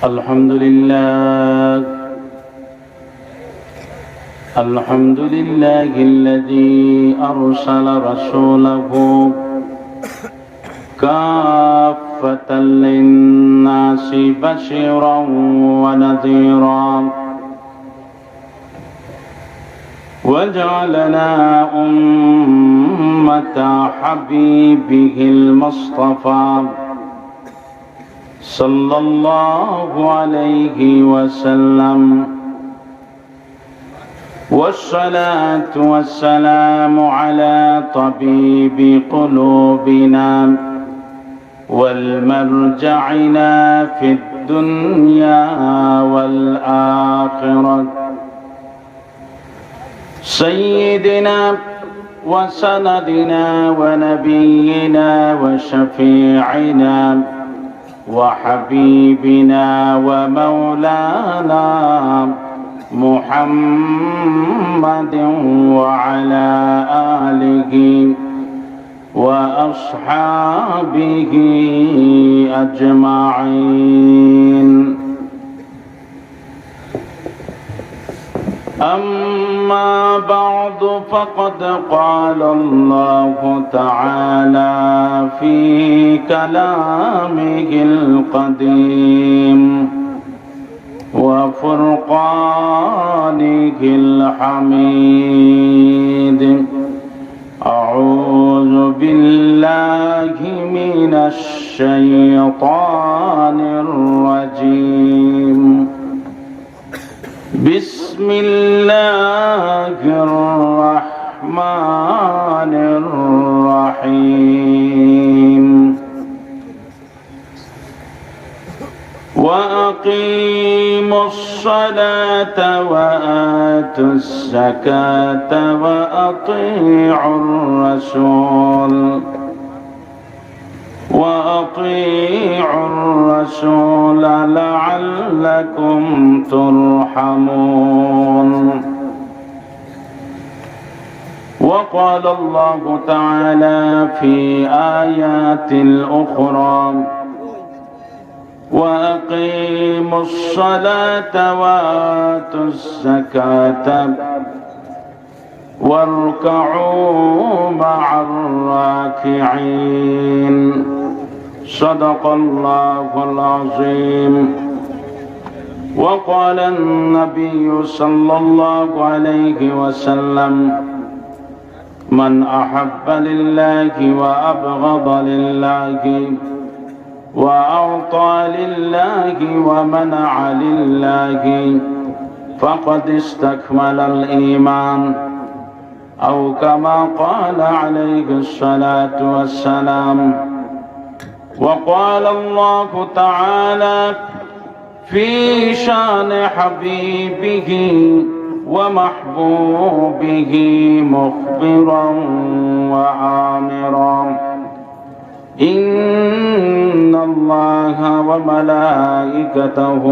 الحمد لله الحمد لله الذي أرسل رسوله كافة للناس بشيرا ونذيرا وجعلنا أمة حبيبه المصطفى صلى الله عليه وسلم والصلاة والسلام على طبيب قلوبنا والمرجعنا في الدنيا والآخرة سيدنا وسندنا ونبينا وشفيعنا وحبيبنا ومولانا محمد وعلى آله وأصحابه أجمعين. أما بعد فقد قال الله تعالى في كلامه القديم وفرقانه الحميد: أعوذ بالله من الشيطان الرجيم. بسم الله الرحمن الرحيم. وأقيموا الصلاة وآتوا الزكاة وأطيعوا الرسول لعلكم ترحمون. وقال الله تعالى في آيات أخرى: وأقيموا الصلاة وآتوا الزكاة واركعوا مع الراكعين. صدق الله العظيم. وقال النبي صلى الله عليه وسلم: من أحب لله وأبغض لله وأعطى لله ومنع لله فقد استكمل الإيمان، أو كما قال عليه الصلاة والسلام. وقال الله تعالى في شان حبيبه ومحبوبه مخبرا وآمرا: إن الله وملائكته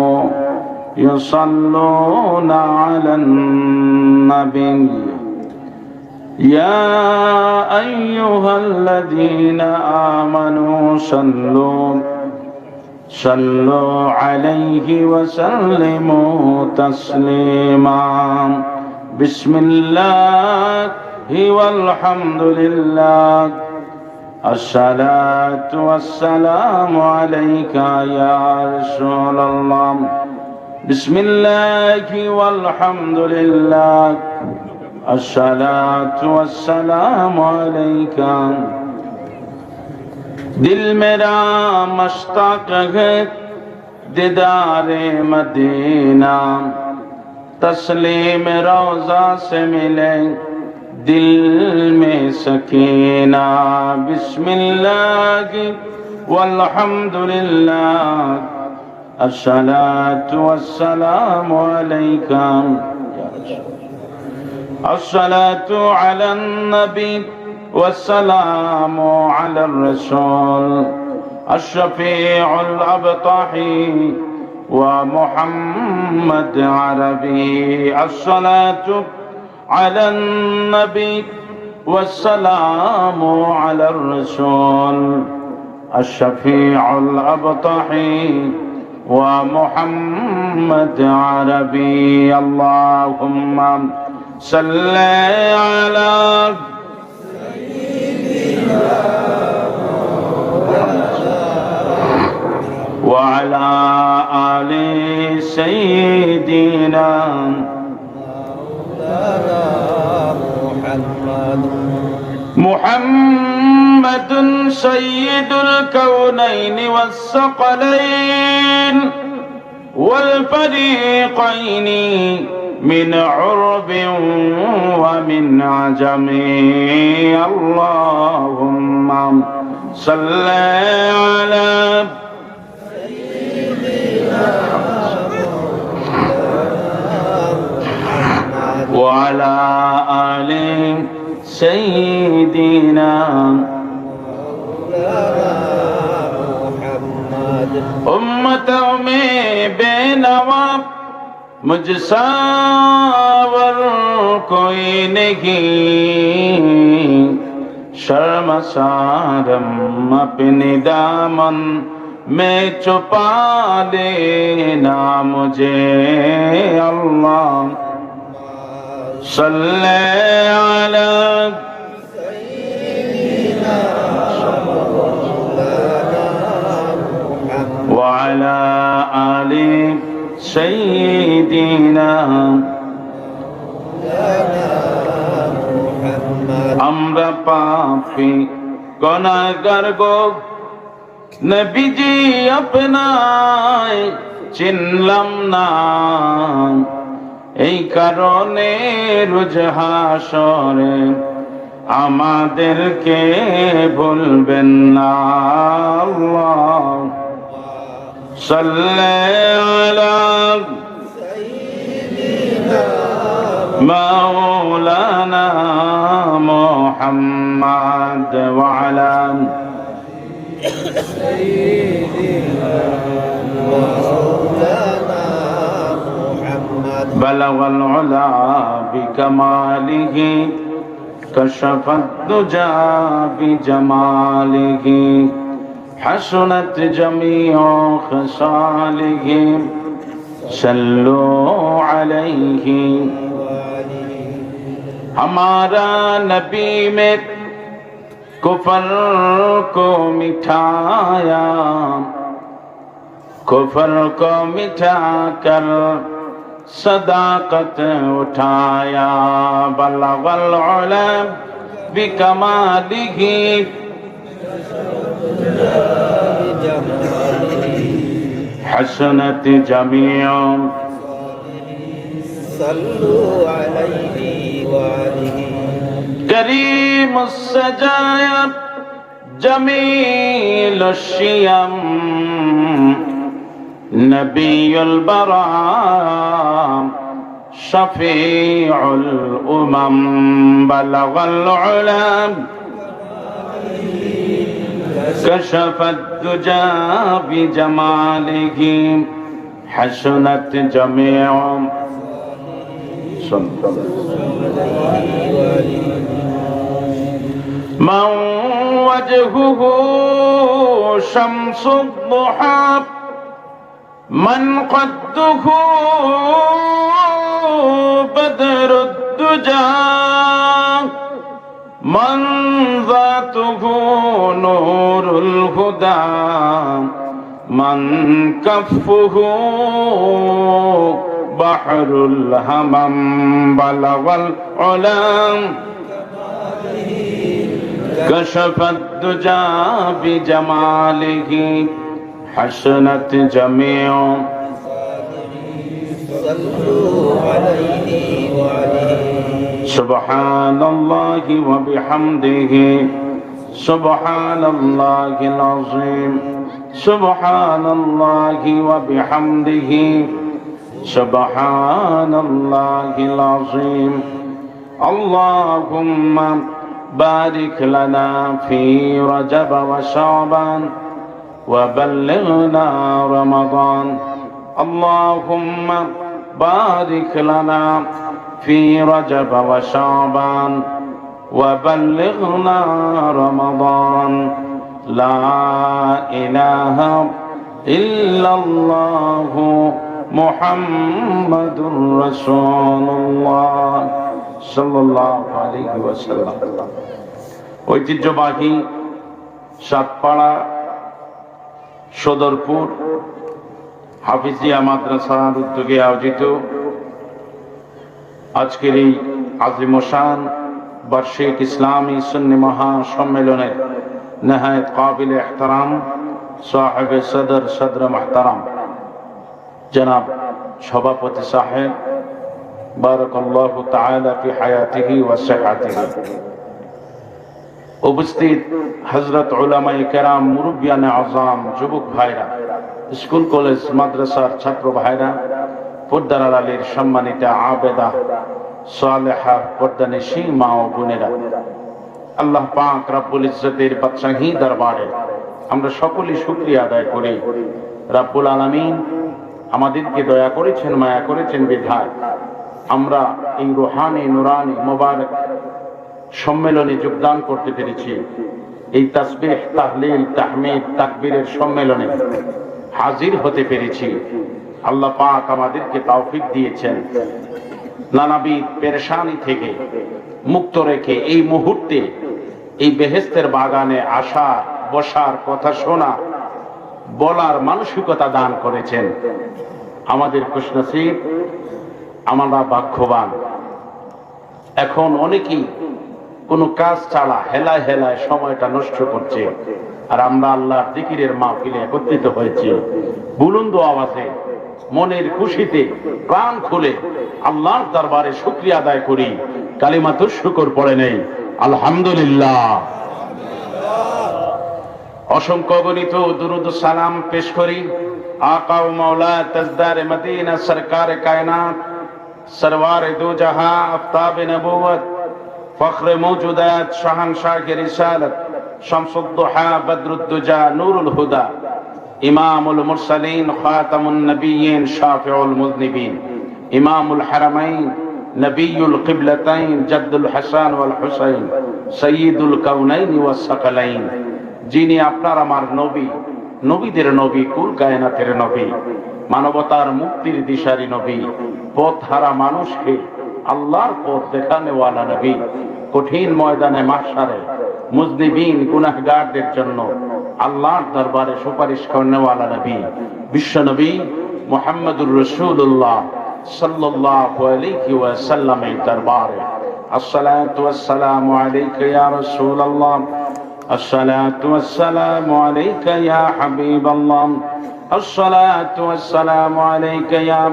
يصلون على النبي يا أيها الذين آمنوا صلوا عليه وسلموا تسليما. بسم الله والحمد لله، الصلاة والسلام عليك يا رسول الله. بسم الله والحمد لله، الصلاة والسلام عليك. दिल मेरा मश्ताक है दीदारे मदीना, तस्लीम रोज़ा से मिले दिल में सकीना। बिस्मिल्लाह वल्हम्दुलिल्लाह, अस्सलातु वस्सलामु अलैका या रसूल। अस्सलातु अलन नबी वस्सलामु अलर रसूल अशफीउल अबताही व मुहम्मद अरबी। अस्सलातु अलन नबी वस्सलामु अलर रसूल अशफीउल अबताही ومحمد عربي. اللهم صل على وعلى آل سيدنا محمد سيد الكونين والثقلين والفريقين من عرب ومن عجم. اللهم صل على وعلى آل سيدنا امت میں بے نوا مجھسا ور کوئی نہیں، شرمسارم اپنی دامن میں چھپا لینا مجھے. اللہ صلی علی وعلى آل سيدنا. আমরা পাপী গুনাহগার গো, নবীজি আপনায় চিনলাম না, এই কারণে রোজ হাসরে আমাদেরকে ভুলবেন না. আল্লাহ সাল্লি আলা মাওলানা মুহাম্মদ ওয়া আলা بلغ العلا بكماله كشف الدجى بجماله حسنت جميع خصاله صلوا عليه. ہمارا نبی میں کفر کو مٹھایا، کفر کو مٹھا کر صداقت اٹھایا. بلغ العلا بکمالہ حسنت جمیع صلوا علیہ وآلہ. کریم السجایا جمیل الشیم نبی البراء شفیع الامم. بلغ العلا كشف الدجى بجماله حسنت جميع من وجهه شمس الضحى، من قده بدر الدجى، من ذاته نور الهدى، من كفه بحر الهمم. بلغ العلا كشف الدجى بجماله حسنت جميع سبحان الله وبحمده سبحان الله العظيم سبحان الله وبحمده سبحان الله العظيم. اللهم بارك لنا في رجب وشعبان وبلغنا رمضان. اللهم بارك لنا في رجب وشعبان وبلغنا رمضان. لا إله ইল্লাল্লাহু মুহাম্মাদুর রাসূলুল্লাহ সাল্লাল্লাহু আলাইহি ওয়াসাল্লাম। ঐতিহ্যবাহী সাতপাড়া সদরপুর হাফিজিয়া মাদ্রাসার উদ্যোগে আয়োজিত আজকের এই আজিমশান বার্ষিক ইসলামী সুন্নি মহাসম্মেলনের নেহায়েত কাবিল এহতারাম সাহেব সদর মুহতারাম জনাব সভাপতি সাহেব বারাকাল্লাহু তাআলা ফি হায়াতিহি ওয়া সিহহাতিহি, উপস্থিত হযরত উলামায়ে কেরাম, মুরব্বিয়ানে আযম, যুবক ভাইরা, স্কুল কলেজ মাদ্রাসার ছাত্র ভাইরা, পর্দার আড়ালের সম্মানিতা আবেদা সালেহা পর্দানিশী মা ও বোনেরা, আল্লাহ পাক রব্বুল ইজ্জতের বাদশাহী দরবারে আমরা সকলেই শুকরিয়া আদায় করি। রব্বুল আলামিন আমাদেরকে দয়া করেছেন, মায়া করেছেন বিধায় আমরা এই রুহানি নুরানি মুবারক সম্মেলনে যোগদান করতে পেরেছি। এই তাসবিহ, তাহলিল, তাহমিদ, তাকবীরের সম্মেলনে হাজির হতে পেরেছি। আল্লাহ পাক আমাদেরকে তৌফিক দিয়েছেন নানাবিধ পেরেশানি থেকে মুক্ত রেখে এই মুহূর্তে এই বেহেশতের বাগানে আসা, বসার, কথা শোনা, বলার মানসিকতা দান করেছেন। আমাদের খুশনসিব, আমরা ভাগ্যবান। এখন অনেকেই কোনো কাজ ছাড়া হেলায় হেলায় সময়টা নষ্ট করছে, আর আমরা আল্লাহর জিকিরের মাহফিলে একত্রিত হয়েছি। বুলন্দ আওয়াজে, মনের খুশিতে, প্রাণ খুলে আল্লাহর দরবারে শুকরিয়া আদায় করি। কালিমাতুশ শুকর পড়ে নেই আলহামদুলিল্লাহ। অসংখ্য গণিত দুরুদ সালাম পেশ করি আকা ও মাওলা তাজদার মদিনা সরকার কায়নাত সরওয়ার দো জাহাं আফতাব নবুয়ত ফখর মওজুদাত শাহনশাহ কি রিসালত শামসুদ দুহা বদরুদ দুজা নূরুল হুদা ইমামুল মুরসালিন খাতামুন নবিয়্যিন শাফিউল মুযনিবিন ইমামুল হারামাইন নবিয়ুল কিবলাতাইন জাদ্দুল হাসান ওয়াল হুসাইন সাইয়্যিদুল কাউনাইন ওয়াস সাকালাইন, যিনি আপনার আমার নবী, নবীদের নবী, কুল কায়নাতের নবী, মানবতার মুক্তির দিশারি নবী, পথ হারা মানুষকে আল্লাহর পথ দেখানেওয়ালা নবী, কঠিন ময়দানে মাহশারে মুজনিবিন গুনাহগারদের জন্য আল্লাহর দরবারে সুপারিশ করনেওয়ালা নবী, বিশ্ব নবী মুহাম্মদুর রাসূলুল্লাহ সাল্লাল্লাহু আলাইহি ওয়াসাল্লামের দরবারে আসসালাতু ওয়াসসালামু আলাইকা ইয়া রাসূলুল্লাহ, আসসালাতু ওয়াসসালামু আলাইকা ইয়া হাবিবাল্লাহ, আসসালাতু ওয়াসসালামু আলাইকা ইয়া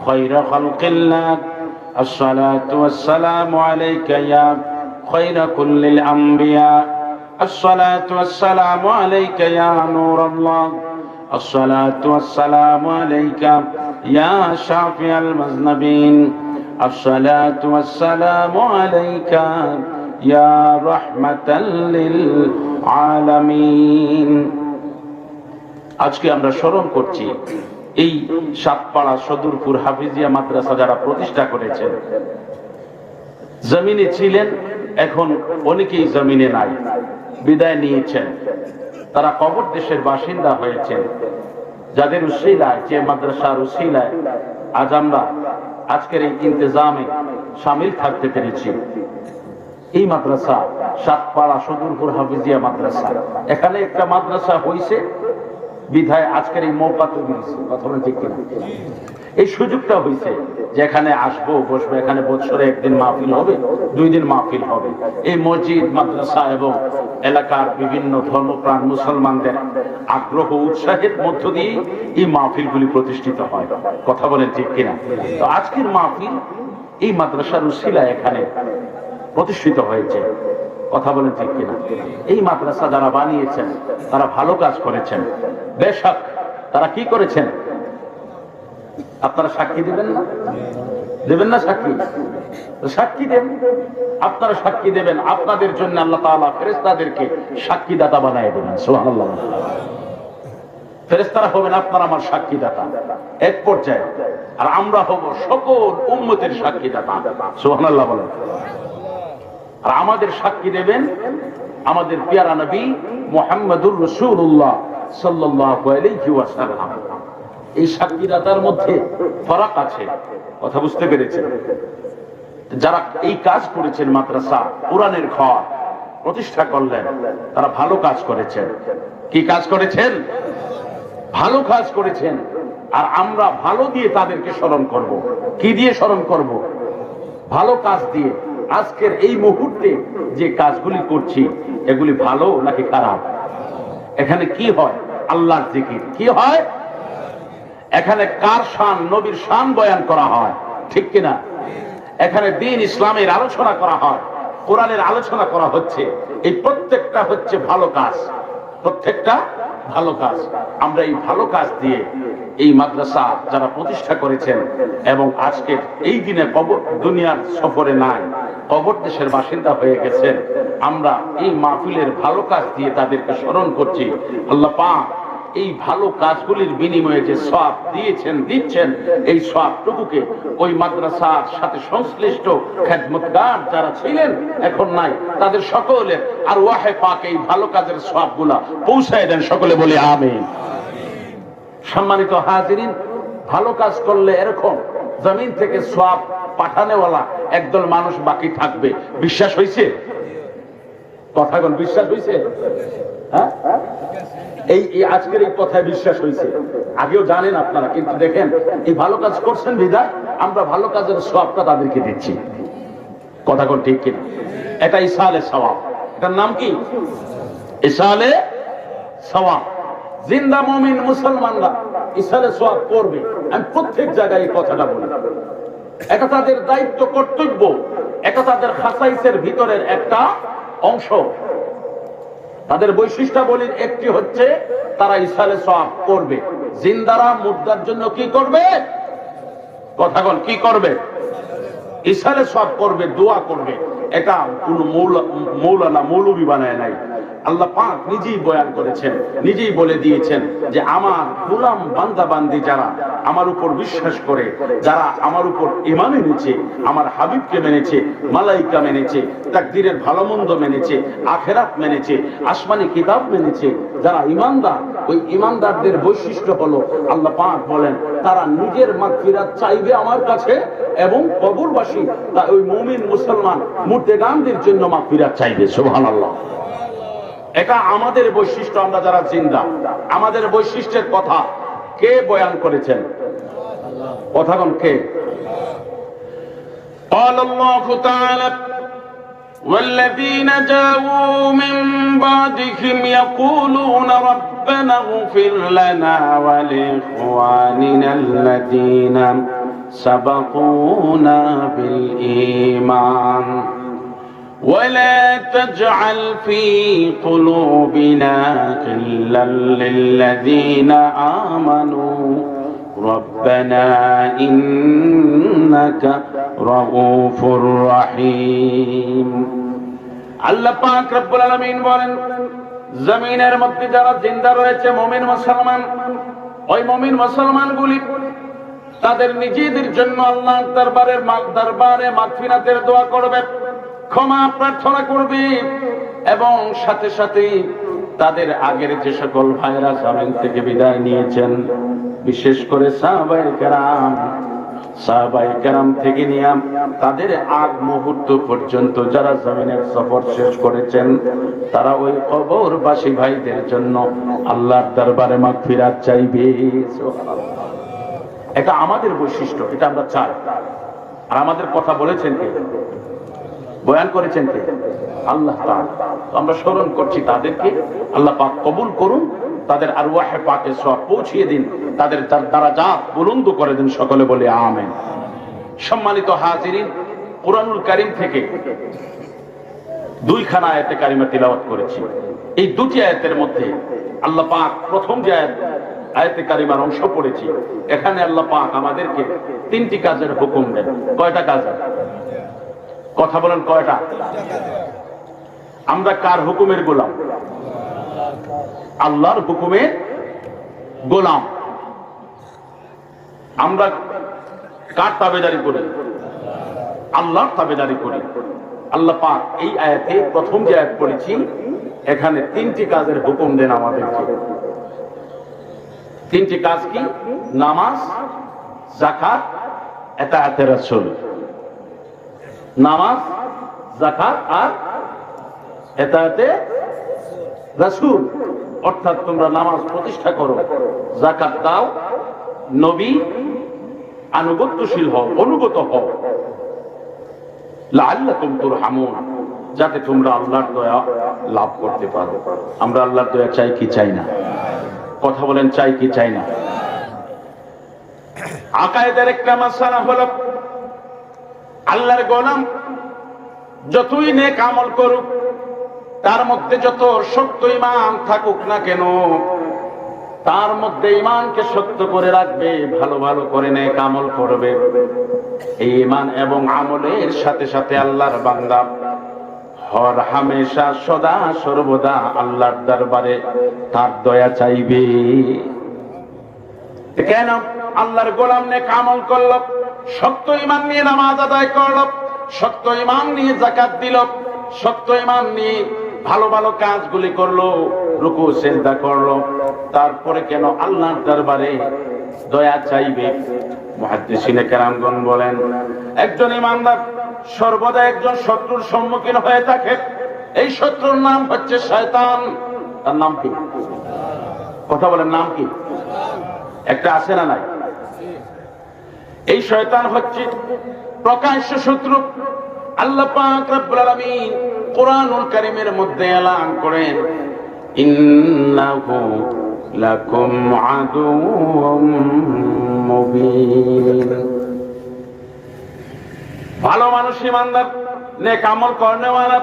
খায়রা খালকিল্লাহ, আসসালাতু ওয়াসসালামু আলাইকা ইয়া খায়রা কুল্লিল আমবিয়া, আসসালাতু ওয়াসসালামু আলাইকা ইয়া নূরাল্লাহ, আসসালাতু ওয়াসসালামু আলাইকা ইয়া শাফিআল মুযনিবিন, আসসালাতু ওয়াসসালামু আলাইকা ইয়া রাহমাতাল লিল আলামিন। আজকে আমরা স্মরণ করছি এই সাতপাড়া সদরপুর হাফিজিয়া মাদ্রাসা যারা প্রতিষ্ঠা করেছেন। জমিনে ছিলেন, এখন অনেকেই জমিনে নাই, বিদায় নিয়েছেন। তারা কবর দেশের বাসিন্দা হয়েছেন। যাদের উসিলায়, যে মাদ্রাসার উসিলায় আজ আমরা আজকের এই ইন্তেজামে শামিল থাকতে পেরেছি। এই মাদ্রাসা সাতপাড়া সদরপুর হাফিজিয়া মাদ্রাসা, এখানে একটা মাদ্রাসা হয়েছে বিধায় আজকের এই মৌকা তো দিয়েছে। কথা বলেন ঠিক কিনা? এই সুযোগটা হয়েছে যে এখানে আসবো, বসবো, এখানে বছরে একদিন মাহফিল হবে, 2 দিন মাহফিল হবে। এই মসজিদ, মাদ্রাসা এবং এলাকার বিভিন্ন ধর্মপ্রাণ মুসলমানদের আগ্রহ উৎসাহের মধ্য দিয়ে এই মাহফিলগুলি প্রতিষ্ঠিত হয়। কথা বলেন ঠিক কিনা? তো আজকের মাহফিল এই মাদ্রাসার উসিলায় এখানে প্রতিষ্ঠিত হয়েছে। কথা বলেন ঠিক কিনা? এই মাদ্রাসা যারা বানিয়েছেন তারা ভালো কাজ করেছেন। বেশক তারা কি করেছেন আপনারা সাক্ষী দিবেন না? দেবেন না সাক্ষী? সাক্ষী দেন, আপনারা সাক্ষী দেবেন। আপনাদের জন্য আল্লাহ তাআলা ফেরেশতাদেরকে সাক্ষীদাতা বানায় দেবেন। সুবহানাল্লাহ। ফেরেশতারা হবেন আপনার আমার সাক্ষীদাতা এক পর্যায়ে, আর আমরা হব সকল উম্মতের সাক্ষীদাতা। সুবহানাল্লাহ বলেন। আর আমাদের সাক্ষী দেবেন আমাদের পেয়ারা নবী মুহাম্মদুর রাসূলুল্লাহ সাল্লাল্লাহু আলাইহি ওয়াসাল্লাম। এই সাক্ষীদাতার মধ্যে ফারাক আছে, কথা বুঝতে পেরেছেন? যারা এই কাজ করেছেন, মাদ্রাসা কোরআনের ঘর প্রতিষ্ঠা করলেন, তারা ভালো কাজ করেছেন। কি কাজ করেছেন? ভালো কাজ করেছেন। আর আমরা ভালো দিয়ে তাদেরকে স্মরণ করব। কি দিয়ে স্মরণ করব? ভালো কাজ দিয়ে। আজকের এই মুহূর্তে যে কাজগুলি করছি, এগুলি ভালো নাকি খারাপ? এখানে কি হয়? আল্লাহর জিকির। কি হয় এখানে? কার শান? নবীর শান বয়ান করা হয়, ঠিক কিনা? এখানে দ্বীন ইসলামের আলোচনা করা হয়, কোরআনের আলোচনা করা হচ্ছে। এই প্রত্যেকটা হচ্ছে ভালো কাজ, প্রত্যেকটা ভালো কাজ। আমরা এই ভালো কাজ দিয়ে এই মাদ্রাসা যারা প্রতিষ্ঠা করেছেন এবং আজকে এই দিনে কবর দুনিয়ার সফরে নাই, কবর দেশের বাসিন্দা হয়ে গেছেন, আমরা এই মাহফিলের ভালো কাজ দিয়ে তাদেরকে স্মরণ করছি। আল্লাহ পাক এই ভালো কাজগুলির বিনিময়ে যে সওয়াব দিয়েছেন, দিচ্ছেন, এই সওয়াবটুকুকে ওই মাদ্রাসার সাথে সংশ্লিষ্ট খেদমতগার যারা ছিলেন, এখন নাই, তাদের সকলের আর ওয়াহে পাক এই ভালো কাজের সওয়াবগুলা পৌঁছায় দেন। সকলে বলি আমিন। সম্মানিত হাজিরিন, ভালো কাজ করলে এরকম জমিন থেকে সওয়াব পাঠানেওয়ালা একদল মানুষ বাকি থাকবে। বিশ্বাস হইছে? কথা কোন বিশ্বাস হইছে? হ্যাঁ, এই আজকের এই কথায় বিশ্বাস হয়েছে। আগেও জানেন আপনারা, কিন্তু দেখেন এই ভালো কাজ করছেন বিধায় আমরা ভালো কাজের সওয়াবটা তাদেরকে দিচ্ছি। কথা কোন ঠিক কিনা? এটা ইসালে সওয়াব। এটার নাম কি? ইসালে সওয়াব। জিন্দা মুমিন মুসলমানরা ইসালে সওয়াব করবে। আমি প্রত্যেক জায়গায় এই কথাটা বলি। এটা তাদের দায়িত্ব, কর্তব্য, এটা তাদের খাসাইসের ভিতরের একটা অংশ। তাদের বৈশিষ্ট্যাবলীর একটি হচ্ছে তারা ইসালে সওয়াব করবে। জিন্দারা মুর্দার জন্য কি করবে? কথা বল, কি করবে? ইসালে সওয়াব করবে, দোয়া করবে। এটা কোন মৌলানা মৌলবী বানায় নাই। আল্লাহ পাক নিজেই বয়ান করেছেন, নিজেই বলে দিয়েছেন যে আমার গোলাম বান্দা বান্দি যারা আমার উপর বিশ্বাস করে, যারা আমার উপর ঈমান এনেছে, আমার হাবিবকে মেনেছে, মালাইকা মেনেছে, তাকদীরের ভালো মন্দ মেনেছে, আখিরাত মেনেছে, আসমানি কিতাব মেনেছে, যারা ঈমানদার, ওই ঈমানদারদের বৈশিষ্ট্য হলো আল্লাহ পাক বলেন তারা নিজের মাগফিরাত চাইবে আমার কাছে এবং কবরবাসী ওই মুমিন মুসলমান মুর্তেগানদের জন্য মাগফিরাত চাইবে। সুবহানাল্লাহ। এটা আমাদের বৈশিষ্ট্য। আমরা যারা জিন্দা, আমাদের বৈশিষ্ট্যের কথা কে বয়ান করেছেন? কথা কোন কে? قال الله تعالى والذين جاءوا من بعدهم يقولون ربنا اغفر لنا ولإخواننا الذين سبقونا بالإيمان ولا تجعل في قلوبنا غلا للذين آمنوا ربنا إنك رؤوف رحيم। আল্লাহ পাক রব্বুল আলামিন বলেন, জমিনের মধ্যে যারা জিন্দা রয়েছে মুমিন মুসলমান, ওই মুমিন মুসলমানগুলি তাদের নিজেদের জন্য আল্লাহর দরবারে মাগফিরাতের দোয়া করবে, ক্ষমা প্রার্থনা করবে এবং সাথে সাথে তাদের আগের যে সকল ভাইরা জমিন থেকে বিদায় নিয়েছেন, বিশেষ করে সাহাবায়ে কেরাম থেকে নিয়ে তাদের আগ মুহূর্ত পর্যন্ত যারা জমিনের সফর শেষ করেছেন, তারা ওই কবরবাসী ভাইদের জন্য আল্লাহর দরবারে মাগফিরাত চাইবে। এটা আমাদের বৈশিষ্ট্য, এটা আমরা চাই। আর আমাদের কথা বলেছেন কে? বয়ান করেছেন কে? আল্লাহ তাআলা। আমরা স্মরণ করছি তাদেরকে। আল্লাহ পাক কবুল করুন, তাদের আরওয়াহে পাকে সওয়াব পৌঁছিয়ে দিন, তাদের দারাজাত বুলন্দ করে দিন। সকলে বলে আমিন। সম্মানিত হাজিরিন, কুরআনুল কারীম থেকে দুইখানা আয়াতে কারিমা তিলাওয়াত করেছি। এই দুটি আয়াতের মধ্যে আল্লাহ পাক প্রথম যে আয়াতে কারিমার অংশ পড়েছি, এখানে আল্লাহ পাক আমাদেরকে তিনটি কাজের হুকুম দেন। কয়টা কাজ? কথা বলেন, কয়টা? আমরা কার হুকুমের গোলাম? আল্লাহর হুকুমের গোলাম। আমরা কার তাবেদারি করি? আল্লাহর তাবেদারি করি। আল্লাহ পাক এই আয়াতে প্রথম যে আয়াত পড়েছি, এখানে তিনটি কাজের হুকুম দেন আমাদেরকে। তিনটি কাজ কি? নামাজ, যাকাত, ইতাআতে রাসূল। নামাজ, যাকাত আর ইতাআতে রাসূল। অর্থাৎ তোমরা নামাজ প্রতিষ্ঠা করো, যাকাত দাও, নবী আনুগত্যশীল হও, অনুগত হও, লাআল্লাকুম তুরহামুন, যাতে তোমরা আল্লাহর দয়া লাভ করতে পারো। আমরা আল্লাহর দয়া চাই কি চাই না? কথা বলেন, চাই কি চাই না? আকায়েদের একটা মাসআলা হলো আল্লাহর গোলাম যতই নেক আমল করুক, তার মধ্যে যত শক্ত ঈমান থাকুক না কেন, তার মধ্যে ঈমানকে শক্ত করে রাখবে, ভালো ভালো করে নেক আমল করবে। এই ঈমান এবং আমলের সাথে সাথে আল্লাহর বান্দা হর হামেশা সদা সর্বদা আল্লাহর দরবারে তার দয়া চাইবে। কেন? আল্লাহর গোলাম নেক আমল করল, শক্ত ঈমান নিয়ে নামাজ আদায় করল, শক্ত ঈমান নিয়ে যাকাত দিল, শক্ত ঈমান নিয়ে ভালো ভালো কাজগুলি করলো, রুকু সিজদা করলো, তারপরে কেন আল্লাহর দরবারে দয়া চাইবে? মুহাদ্দিসিনে কেরামগণ বলেন, একজন ঈমানদার সর্বদা একজন শত্রুর সম্মুখীন হয়ে থাকে। এই শত্রুর নাম হচ্ছে শয়তান। তার নাম কি? কথা বলেন, নাম কি? একটা আছে না নাই? এই শয়তান হচ্ছে প্রকাশ্য শত্রু। আল্লাহ পাক রব্বুল আলামিন কুরআনুল কারীমের মধ্যে এলান করেন, ইন্নাহু লাকুম আদুউম মুবিন। ভালো মানুষ, ঈমানদার, নেক আমল করেওয়ালা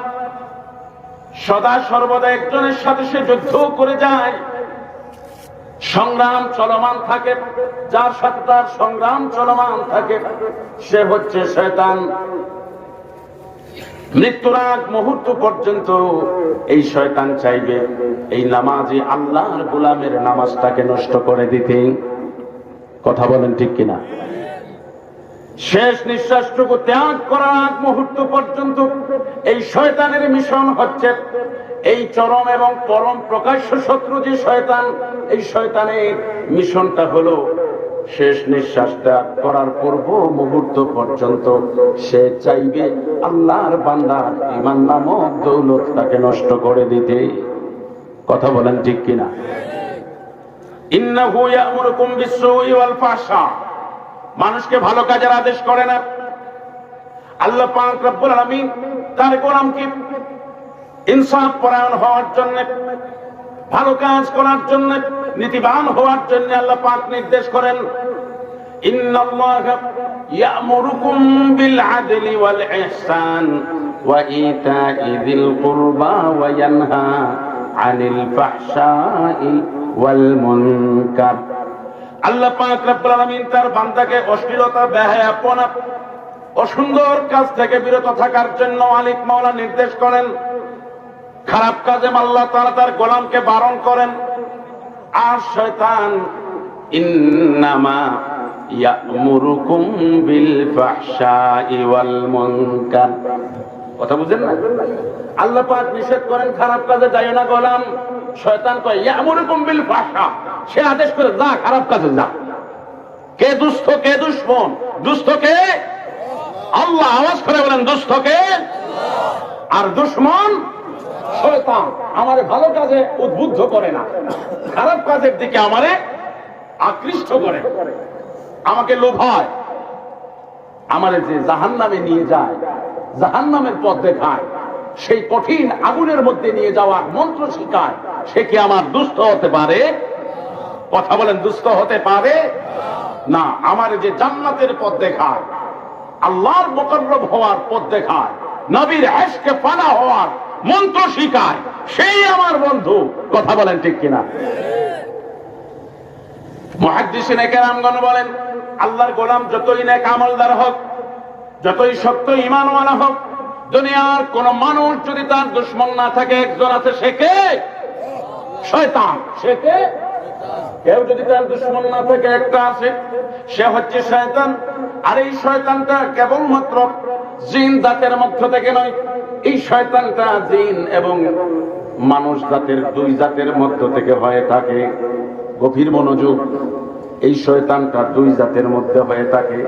সদা সর্বদা একজনের সাথে সে যুদ্ধ করে যায়, সংগ্রাম চলমান থাকে। যার সাথে তার সংগ্রাম চলমান থাকে সে হচ্ছে শয়তান। মৃত্যুর আগ মুহূর্ত পর্যন্ত এই শয়তান চাইবে এই নামাজি আল্লাহর গোলামের নামাজটাকে নষ্ট করে দিতে। কথা বলেন ঠিক কিনা? শেষ নিঃশ্বাসটুকু ত্যাগ করার আগ মুহূর্ত পর্যন্ত এই শয়তানের মিশন হচ্ছে এই চরম এবং পরম প্রকাশ্য শত্রু যে শয়তান, এই শয়তানের মিশনটা হলো শেষ নিঃশ্বাসটা করার পূর্ব মুহূর্ত পর্যন্ত সে চাইবে আল্লাহর বান্দার ঈমান নামক দৌলতটাকে নষ্ট করে দিতে। কথা বলেন ঠিক কিনা? ইন্নাহু ইয়া'মুরুকুম বিস-সুই ওয়াল ফাহশা, মানুষকে ভালো কাজের আদেশ করে না। আল্লাহ পাক রব্বুল আলামিন তার গোলামকে ইনসাফ পরায়ণ হওয়ার জন্য, ভালো কাজ করার জন্য, নীতিবান হওয়ার জন্য আল্লাহ পাক নির্দেশ করেন, ইন্নাল্লাহা ইয়া'মুরুকুম বিল আদলি ওয়াল ইহসান ওয়া ইতা'i যিল কুরবা ওয়া ইয়ানহা আনিল ফাহশাই ওয়াল মুনকার। আল্লাহ পাক রব্বুল আলামিন তার বান্দাকে অশ্লীলতা, বেহায়াপনা, অসুন্দর কাজ থেকে বিরত থাকার জন্য মালিক মাওলা নির্দেশ করেন। খারাপ কাজে আল্লাহ তাআলা তার গোলামকে বারণ করেন। আর শয়তান ইন্নামা ইয়া'মুরুকুম বিল ফাহশাই ওয়াল মুনকার। কথা বুঝেন না? আল্লাহ পাক নিষেধ করেন খারাপ কাজে যাইও না গোলাম। শয়তান কয় ইয়া'মুরুকুম বিল ফাহশা, সে আদেশ করে যা খারাপ কাজে যা। কে দুস্থ, কে দুশমন? দুস্থ কে? আল্লাহ। আওয়াজ করে বলেন, দুস্থ কে? আর দুশমন শয়তান। আমারে ভালো কাজে উদ্বুদ্ধ করে না, খারাপ কাজের দিকে আমারে আকৃষ্ট করে, আমাকে লোভায়, আমারে যে জাহান্নামে নিয়ে যায়, জাহান্নামের পথ দেখায়, সেই কঠিন আগুনের মধ্যে নিয়ে যাওয়ার মন্ত্র শিখায়, সে কি আমার দুস্থ হতে পারে? কথা বলেন, দুস্থ হতে পারে না। আমার যে জান্নাতের পথ দেখায়, আল্লাহর মুকররব হওয়ার পথ দেখায়, নবীর ইশকে ফানা হওয়ার মন্ত্র শিখায়, সেই আমার বন্ধু। কথা বলেন ঠিক কিনা? মুহাদ্দিসিনে কেরামগণ বলেন, আল্লাহর গোলাম যতই নেক আমলদার হোক, যতই সত্য ঈমানওয়ালা হোক, দুনিয়ার কোন মানুষ যদি তার দুশমন না থাকে, একজন আছে, সে কে? শয়তান। সে কে? কেউ যদি তার দুশমন না থাকে, একটা আছে, সে হচ্ছে শয়তান। আর এই শয়তানটা কেবলমাত্র জিন জাতের মধ্য থেকে নয়, এই শয়তানটা জিন এবং মানুষ জাতের দুই জাতের মধ্য থেকে হয়ে থাকে। গভীর মনোযোগ। এই শয়তানটা দুই জাতের মধ্যে হয়ে থাকে।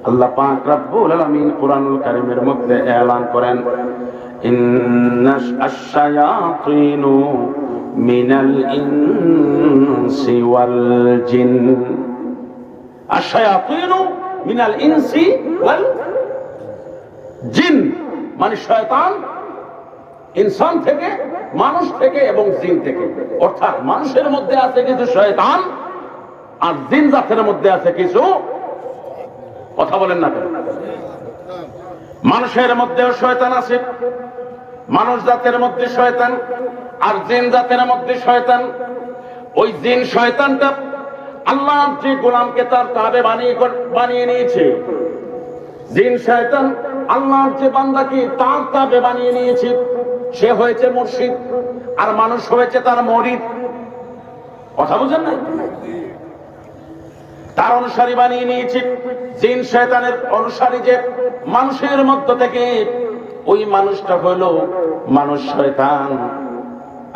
আল্লাহ পাক রব্বুল আলামিন কুরআনুল কারীমের মধ্যে এলান করেন, ইন্নাশ আশ-শায়াতিনু মিনাল ইনসি ওয়াল জিন। আশ-শায়াতিনু মিনাল ইনসি ওয়াল জিন মানে শয়তান ইনসান থেকে, মানুষ থেকে এবং জিন থেকে। অর্থাৎ মানুষের মধ্যে আছে কিছু শয়তান আর জিন জাতের মধ্যে আছে কিছু, কথা বলেন না কেন? মানুষের মধ্যেও শয়তান আছে, মানুষ জাতের মধ্যে শয়তান আর জিন জাতের মধ্যে শয়তান। ওই জিন শয়তানটা আল্লাহ যে গোলামকে তার তাবে বানিয়ে নিয়েছে, জিন শয়তান আল্লাহর যে বান্দাকে তার তাবে বানিয়ে নিয়েছে, সে হয়েছে মুর্শিদ আর মানুষ হয়েছে তার মরিদ। কথা বুঝেন না? তার অনুসারী বানিয়ে নিয়েছে। জিন শয়তানের অনুসারী যে মানুষের মধ্য থেকে, ওই মানুষটা হলো মানুষ শয়তান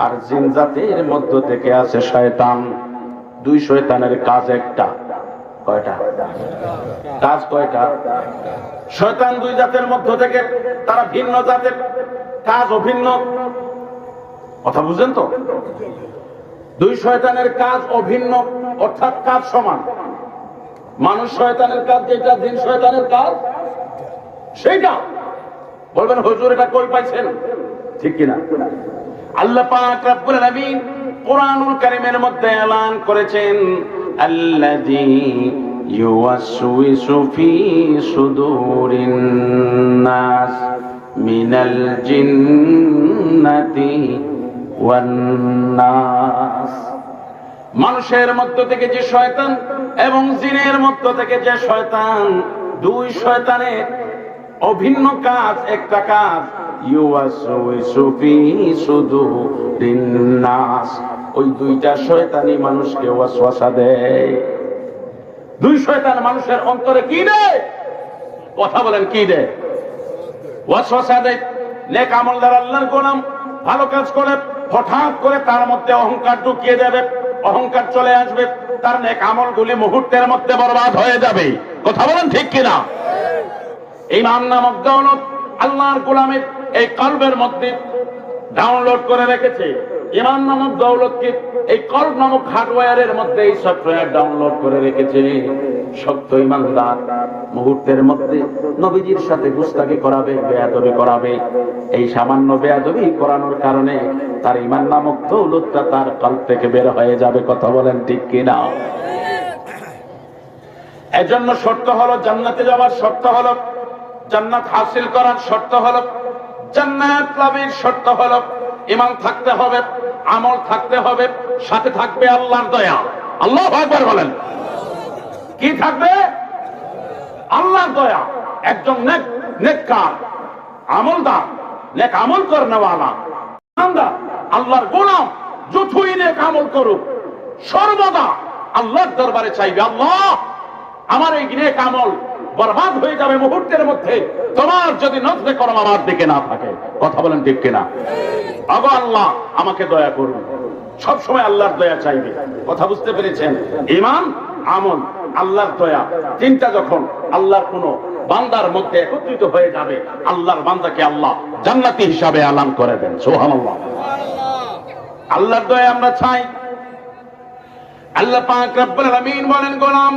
আর জিন জাতের মধ্য থেকে আছে শয়তান। দুই শয়তানের কাজ একটা। কয়টা কাজ? কয়টা? শয়তান দুই জাতের মধ্য থেকে, তারা ভিন্ন জাতের, কাজ অভিন্ন। কথা বুঝেন তো? দুই শয়তানের কাজ অভিন্ন, অর্থাৎ কাজ সমান। মানুষ শয়তানের কাজ যেটা, জিন শয়তানের কাজ সেইটা। বলবেন হুজুর এটা কই পাইছেন? ঠিক কিনা? আল্লাহ পাক রব্বুল আলামিন কুরআনুল কারীমের মধ্যে এলান করেছেন, আল্লাযী ইউওয়াসউইসু ফি সুদুরিন নাস মিনাল জিন্নাতি ওয়ান নাস। মানুষের মধ্য থেকে যে শয়তান এবং জিনের মধ্য থেকে যে শয়তান, দুই শয়তানের অভিন্ন কাজ একটা কাজ। ইউওয়াসউইসু ফি সুদুরিন নাস, ওই দুইটা শয়তানই মানুষকে ওয়াসওয়াসা দেয়। দুই শয়তান মানুষের অন্তরে কি দেয়? কথা বলেন, কি দেয়? ওয়াসওয়াসা দেয়। নেক আমলদার আল্লাহর গোলাম ভালো কাজ করে হঠাৎ করে তার মধ্যে অহংকার ঢুকিয়ে দেবে, অহংকার চলে আসবে, তার নেক আমলগুলি মুহূর্তের মধ্যে বরবাদ হয়ে যাবে। কথা বলেন ঠিক কিনা? ঈমান নামক দৌলত আল্লাহর গোলামের এই কলবের মধ্যে ডাউনলোড করে রেখেছে। ঈমান নামক দৌলতকে এই কলব নামক হার্ডওয়্যারের মধ্যে এই সফটওয়্যার ডাউনলোড করে রেখেছে। সত্য ঈমানদার মুহূর্তের মধ্যে নবীজির সাথে গুস্তাখি করাবে, বেয়াদবি করাবে। এই সামান্য বেয়াদবি করানোর কারণে তার ঈমান নামক দৌলতটা তার কলব থেকে বের হয়ে যাবে। কথা বলেন ঠিক কিনা? এজন্য শর্ত হলো জান্নাতে যাওয়ার, শর্ত হলো জান্নাত হাসিল করার, শর্ত হলো জান্নাত লাভের, শর্ত হলো ঈমান থাকতে হবে, আমল থাকতে হবে, সাথে থাকবে আল্লাহর দয়া। আল্লাহু আকবার বলেন। কি থাকবে? আল্লাহর দয়া। একজন নেককার আমলদার, নেক আমল করনেওয়ালা বান্দা, আল্লাহর গোলাম যতই নেক আমল করুক, সর্বদা আল্লাহর দরবারে চাইবে, আল্লাহ আমার এই নেক আমল বরবাদ হয়ে যাবে মুহূর্তের মধ্যে, তোমার যদি নজরে করম আমার দিকে না থাকে। কথা বলেন ঠিক কিনা? আগো আল্লাহ আমাকে দয়া করুন। সব সময় আল্লাহর দয়া চাইবে। কথা বুঝতে পেরেছেন? ঈমান, আমল, আল্লাহর দয়া, তিনটা যখন আল্লাহর কোন বান্দার মধ্যে একত্রিত হয়ে যাবে, আল্লাহর বান্দাকে আল্লাহ জান্নাতি হিসাবে এলান করে দেন। সুবহানাল্লাহ। আল্লাহর দয়া আমরা চাই। আল্লাহ পাক রব্বুল আলামিন বলেন, গোলাম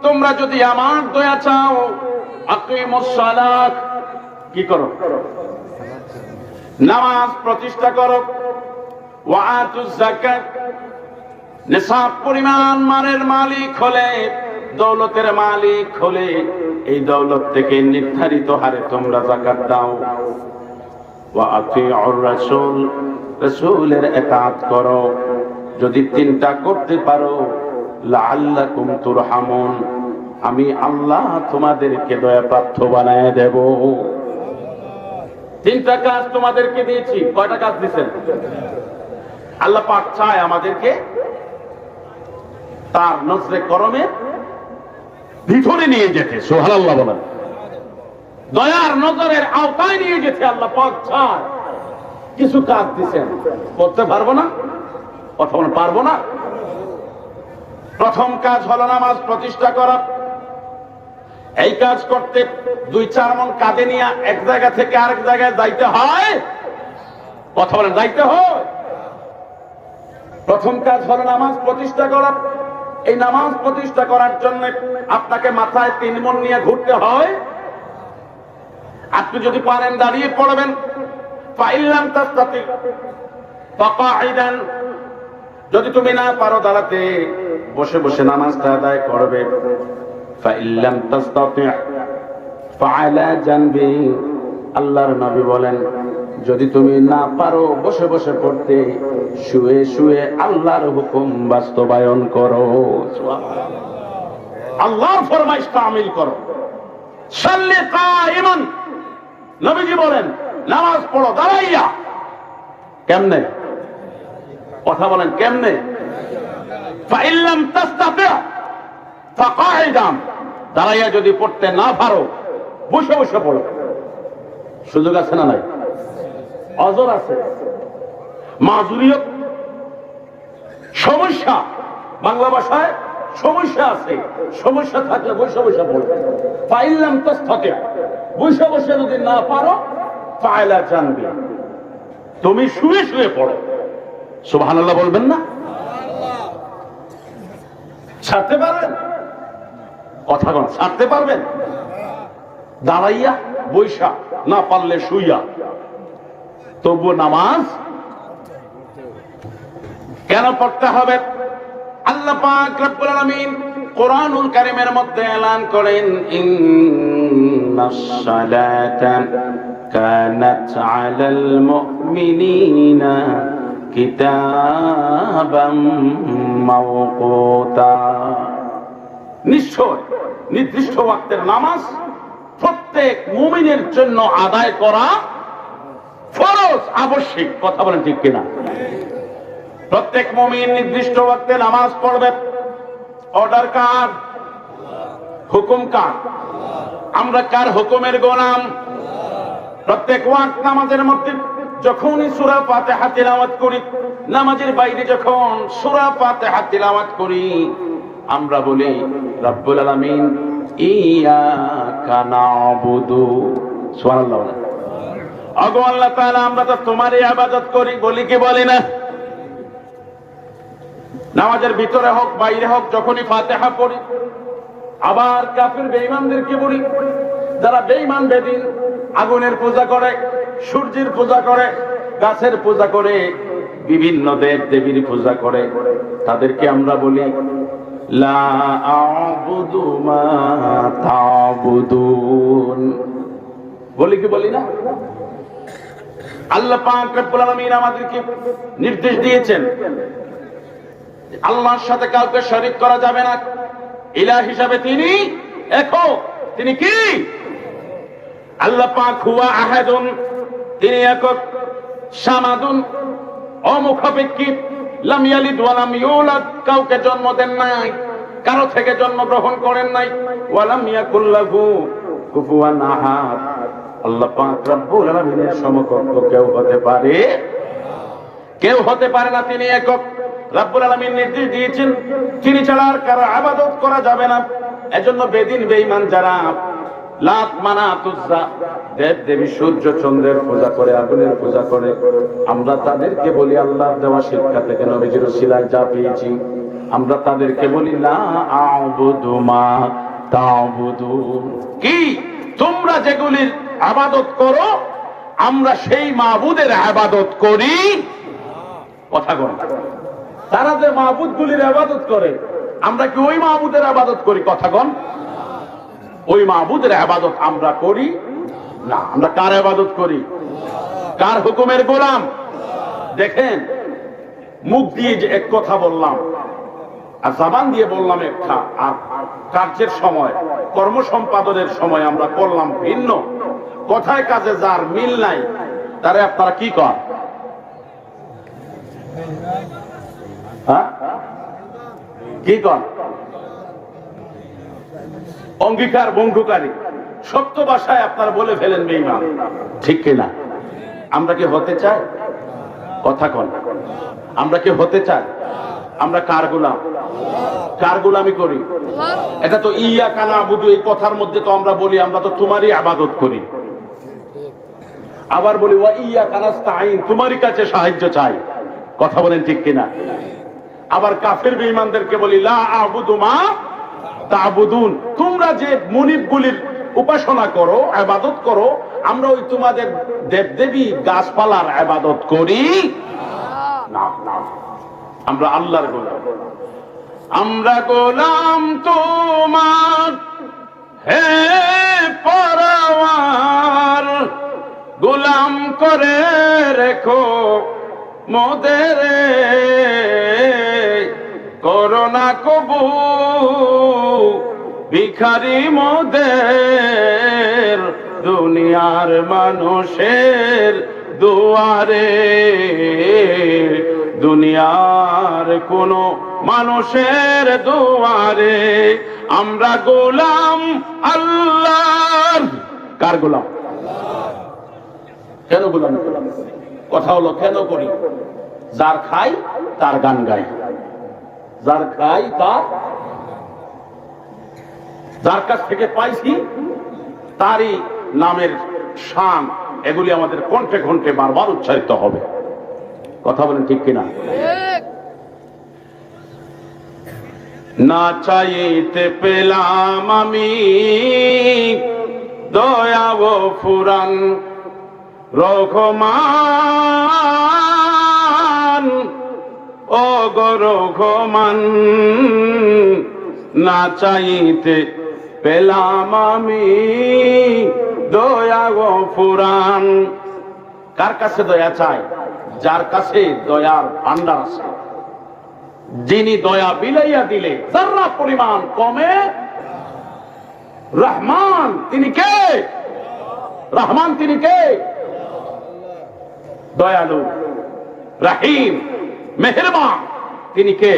তোমরা যদি আমার দয়া চাও, আকিমুস সালাত, কি করো? নামাজ প্রতিষ্ঠা করো। ওয়া আতুজ যাকাত, নিসাব পরিমাণ মানের মালিক হলে, দৌলতের মালিক হলে, এই দৌলত থেকে নির্ধারিত হারে তোমরা যাকাত দাও। ওয়া আতিউর রাসূল, রাসূলের ইতাআত করো। যদি তিনটা করতে পারো, লাআল্লাকুম তুরহামুন, আমি আল্লাহ তোমাদেরকে দয়াপ্রাপ্ত বানায় দেব। তিনটা কাজ তোমাদেরকে দিয়েছি। কয়টা কাজ দিয়েছেন? আল্লাহ পাক চায় আমাদেরকে তার নজরে করমে ভিতরে নিয়ে যেতে। সুবহানাল্লাহ বলেন। দয়ার নজরের আওতায় নিয়ে যেতে আল্লাহ পাক চায়। কিছু কাজ দিয়েছেন, করতে পারবো না? কথা বলেন, পারবো না? প্রথম কাজ হলো নামাজ প্রতিষ্ঠা করা। এই কাজ করতে 2-4 মণ কাঁধে নিয়ে এক জায়গা থেকে আরেক জায়গায় যাইতে হয়। কথা বলেন, যাইতে হয়। প্রথম কাজ হলো নামাজ প্রতিষ্ঠা করা। এই নামাজ প্রতিষ্ঠা করার জন্য আপনাকে মাথায় 3 মণ নিয়ে ঘুরতে হয়। আপনি যদি পারেন দাঁড়িয়ে পড়বেন, ফাইল্লাম তাস্তাতি ফাকাইদান, যদি তুমি না পারো দাঁড়াতে, বসে বসে নামাজটা আদায় করবে। ফাইল্লাম তাস্তাতি ফাআলা জানবি, আল্লাহর নবী বলেন যদি তুমি না পারো বসে বসে পড়তে, শুয়ে শুয়ে আল্লাহর হুকুম বাস্তবায়ন করো। আল্লাহর ফরমাইশ তামিল করো। সাল্লি কাইমান, নবীজি বলেন নামাজ পড়ো দাঁড়াইয়া। কেমনে? কথা বলেন কেমনে? ফাইল্লাম তাস্তাতি ফাকাইদান, দাঁড়াইয়া যদি পড়তে না পারো বসে বসে পড়ো। সুযোগ আছে না নাই? অজর আছে, মাজুরিয়ত, সমস্যা, বাংলা ভাষায় সমস্যা আছে। সমস্যা থাকলে বসে বসে পড়বে। ফাইল্লাম তাস্তাতি, বসে বসে যদি না পারো, ফাআলা জানবি, তুমি শুয়ে শুয়ে পড়ো। সুবহানাল্লাহ বলবেন না? ছাড়তে পারবেন? কথা বল, ছাড়তে পারবেন? দাঁড়াইয়া বৈশা, না পারলে শুইয়া, তবু নামাজ কেন পড়তে হবে? আল্লাহ পাক রব্বুল আলামিন কোরআনুল কারীমের মধ্যে এলান করেন, ইন্নাস সালাতা কানাত আলাল মুমিনিনা কিতাবাম মাওকুতা, নিশ্চয় নির্দিষ্ট ওয়াক্তের নামাজ প্রত্যেক মুমিনের জন্য আদায় করা ফরজ, আবশ্যিক। কথা বলেন ঠিক কিনা? প্রত্যেক মুমিন নির্দিষ্ট ওয়াক্তে নামাজ পড়বে। অর্ডার কার? হুকুম কার? আমরা কার হুকুমের গোলাম? প্রত্যেক ওয়াক্ত নামাজের মধ্যে যখনই সূরা ফাতিহা তিলাওয়াত করি, নামাজের বাইরে যখন সূরা ফাতিহা তিলাওয়াত করি, আমরা বলি রব্বুল আলামিন ইয়াকা না'বুদু। সুবহানাল্লাহ। আগো আল্লাহ তাআলা, আমরা তো তোমারই ইবাদত করি, বলি কি বলি না? নামাজের ভিতরে হোক বাইরে হোক যখনই ফাতিহা পড়ি, আবার কাফির বেঈমানদেরকে বলি, যারা বেঈমান বেদিন, আগুনের পূজা করে, সূর্যের পূজা করে, গাছের পূজা করে, বিভিন্ন দেব দেবীর পূজা করে, তাদেরকে আমরা বলি লা আ'বুদু মা তা'বুদুন। বলি কি বলি না? আল্লাহ পাক রব্বুল আলামিন আমাদেরকে নির্দেশ দিয়েছেন আল্লাহর সাথে কাউকে শরীক করা যাবে না। ইলাহ হিসাবে তিনি একক। তিনি কি? আল্লাহ পাক হুয়া আহাদুন, তিনি একক। সামাদুন, অমুখাপেক্ষী। লাম ইয়ালিদ ওয়া লাম ইউলাদ, কাউকে জন্ম দেন নাই, কারো থেকে জন্ম গ্রহণ করেন নাই। ওয়া লাম ইয়াকুল লাহু কুফুয়ান আহাদ, আল্লাহ পাক রব্বুল আলামিনের সমকক্ষ কেউ হতে পারে? কেউ হতে পারে না। তিনি একক। রব্বুল আলামিন নির্দেশ দিয়েছেন তিনি ছাড়া আর কারো ইবাদত করা যাবে না। এজন্য বেদিন বেঈমান যারা লাত, মানাত, উজ্জা, দেব দেবী, সূর্য চন্দ্রের পূজা করে, আগুনের পূজা করে, আমরা তাদেরকে বলি আল্লাহর দেওয়া শিক্ষা থেকে নবীজির উসিলায় যা পেয়েছি, আমরা তাদেরকে বলি লা আ'বুদু মা তা'বুদুন। কি? তোমরা যেগুলির ইবাদত করো, আমরা সেই মাবুদের ইবাদত করি। কথা বল। তারা যে মাবুদগুলির ইবাদত করে, আমরা কি ওই মাবুদের ইবাদত করি? কথা বল। ওই মাবুদের ইবাদত আমরা করি না। আমরা কার ইবাদত করি? কার হুকুমের গোলাম? দেখেন, মুখ দিয়ে যে এক কথা বললাম আর জবান দিয়ে বললাম একটা, আর কার্যের সময়, কর্ম সম্পাদনের সময় আমরা করলাম ভিন্ন। কথায় কাজে যার মিল নাই, তারে আপনারা কি কর? হ্যাঁ, কি কর? অঙ্গীকার ভঙ্গকারী। সত্য ভাষায় আপনারা বলে ফেলেন বেঈমান। ঠিক কিনা? আমরা কি হতে চাই? কথা কন। আমরা কি হতে চাই? আমরা কার গোলাম? কার গোলামি করি? এটা তো ইয়াকা না'বুদু, এই কথার মধ্যে তো আমরা বলি আমরা তো তোমারই ইবাদত করি, আবার বলি ওয়া ইয়াকা নাস্তাঈন, তোমারই কাছে সাহায্য চাই। কথা বলেন ঠিক কিনা? আবার কাফের বেঈমানদেরকে বলি লা আ'বুদু মা তা'বুদুন, তোমরা যে মুনিবগুলির উপাসনা করো, ইবাদত করো, আমরা ওই তোমাদের দেবদেবী গাছপালার ইবাদত করি না। আমরা আল্লাহর গোলাম, আমরা গোলাম তোমার হে পরওয়ার, গোলাম করে রেখো মোদের, করোনা কবু ভিখারি মোদের, দুনিয়ার মানুষের দুয়ারে, দুনিয়ার কোন মানুষের দুয়ারে আমরা গোলাম আল্লাহর। কার গোলাম? কেন গোলাম? কথা হলো কেন করি? যার খাই তার গান গাই, যার খাই তার, যার কাছ থেকে পাইছি তারই নামের শান, এগুলি আমাদের কণ্ঠে কণ্ঠে বারবার উচ্চারিত হবে। কথা বলেন ঠিক কিনা? না চাইতে পেলাম আমি দয়া ও ফুরান রহমান, ও গো রহমান, না চাইতে পেলাম আমি দয়া ও ফুরান। কার কাছে দয়া চাই? যার কাছে দয়ার ভান্ডার আছে, যিনি দয়া বিলাইয়া দিলে যারা পরিমাণ কমে, রহমান তিনি কে? রহমান তিনি কে? দয়ালু, রহিম, মেহেরবান তিনি কে?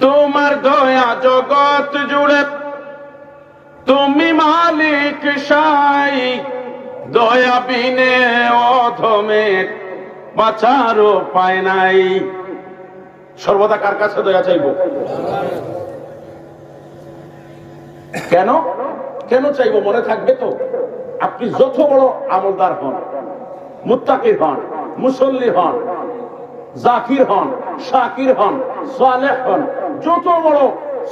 তোমার দয়া জগৎ জুড়ে, তুমি মালিক সাই, দয়া বিনে অধমের বাঁচার উপায় নাই। সর্বদা কার কাছে দয়া চাইব? কেন কেন চাইব? মনে থাকবে তো, আপনি যত বড় আমলদার হন, মুত্তাকির হন, মুসল্লি হন, জাকির হন, শাকির হন, সালেহ হন, যত বড়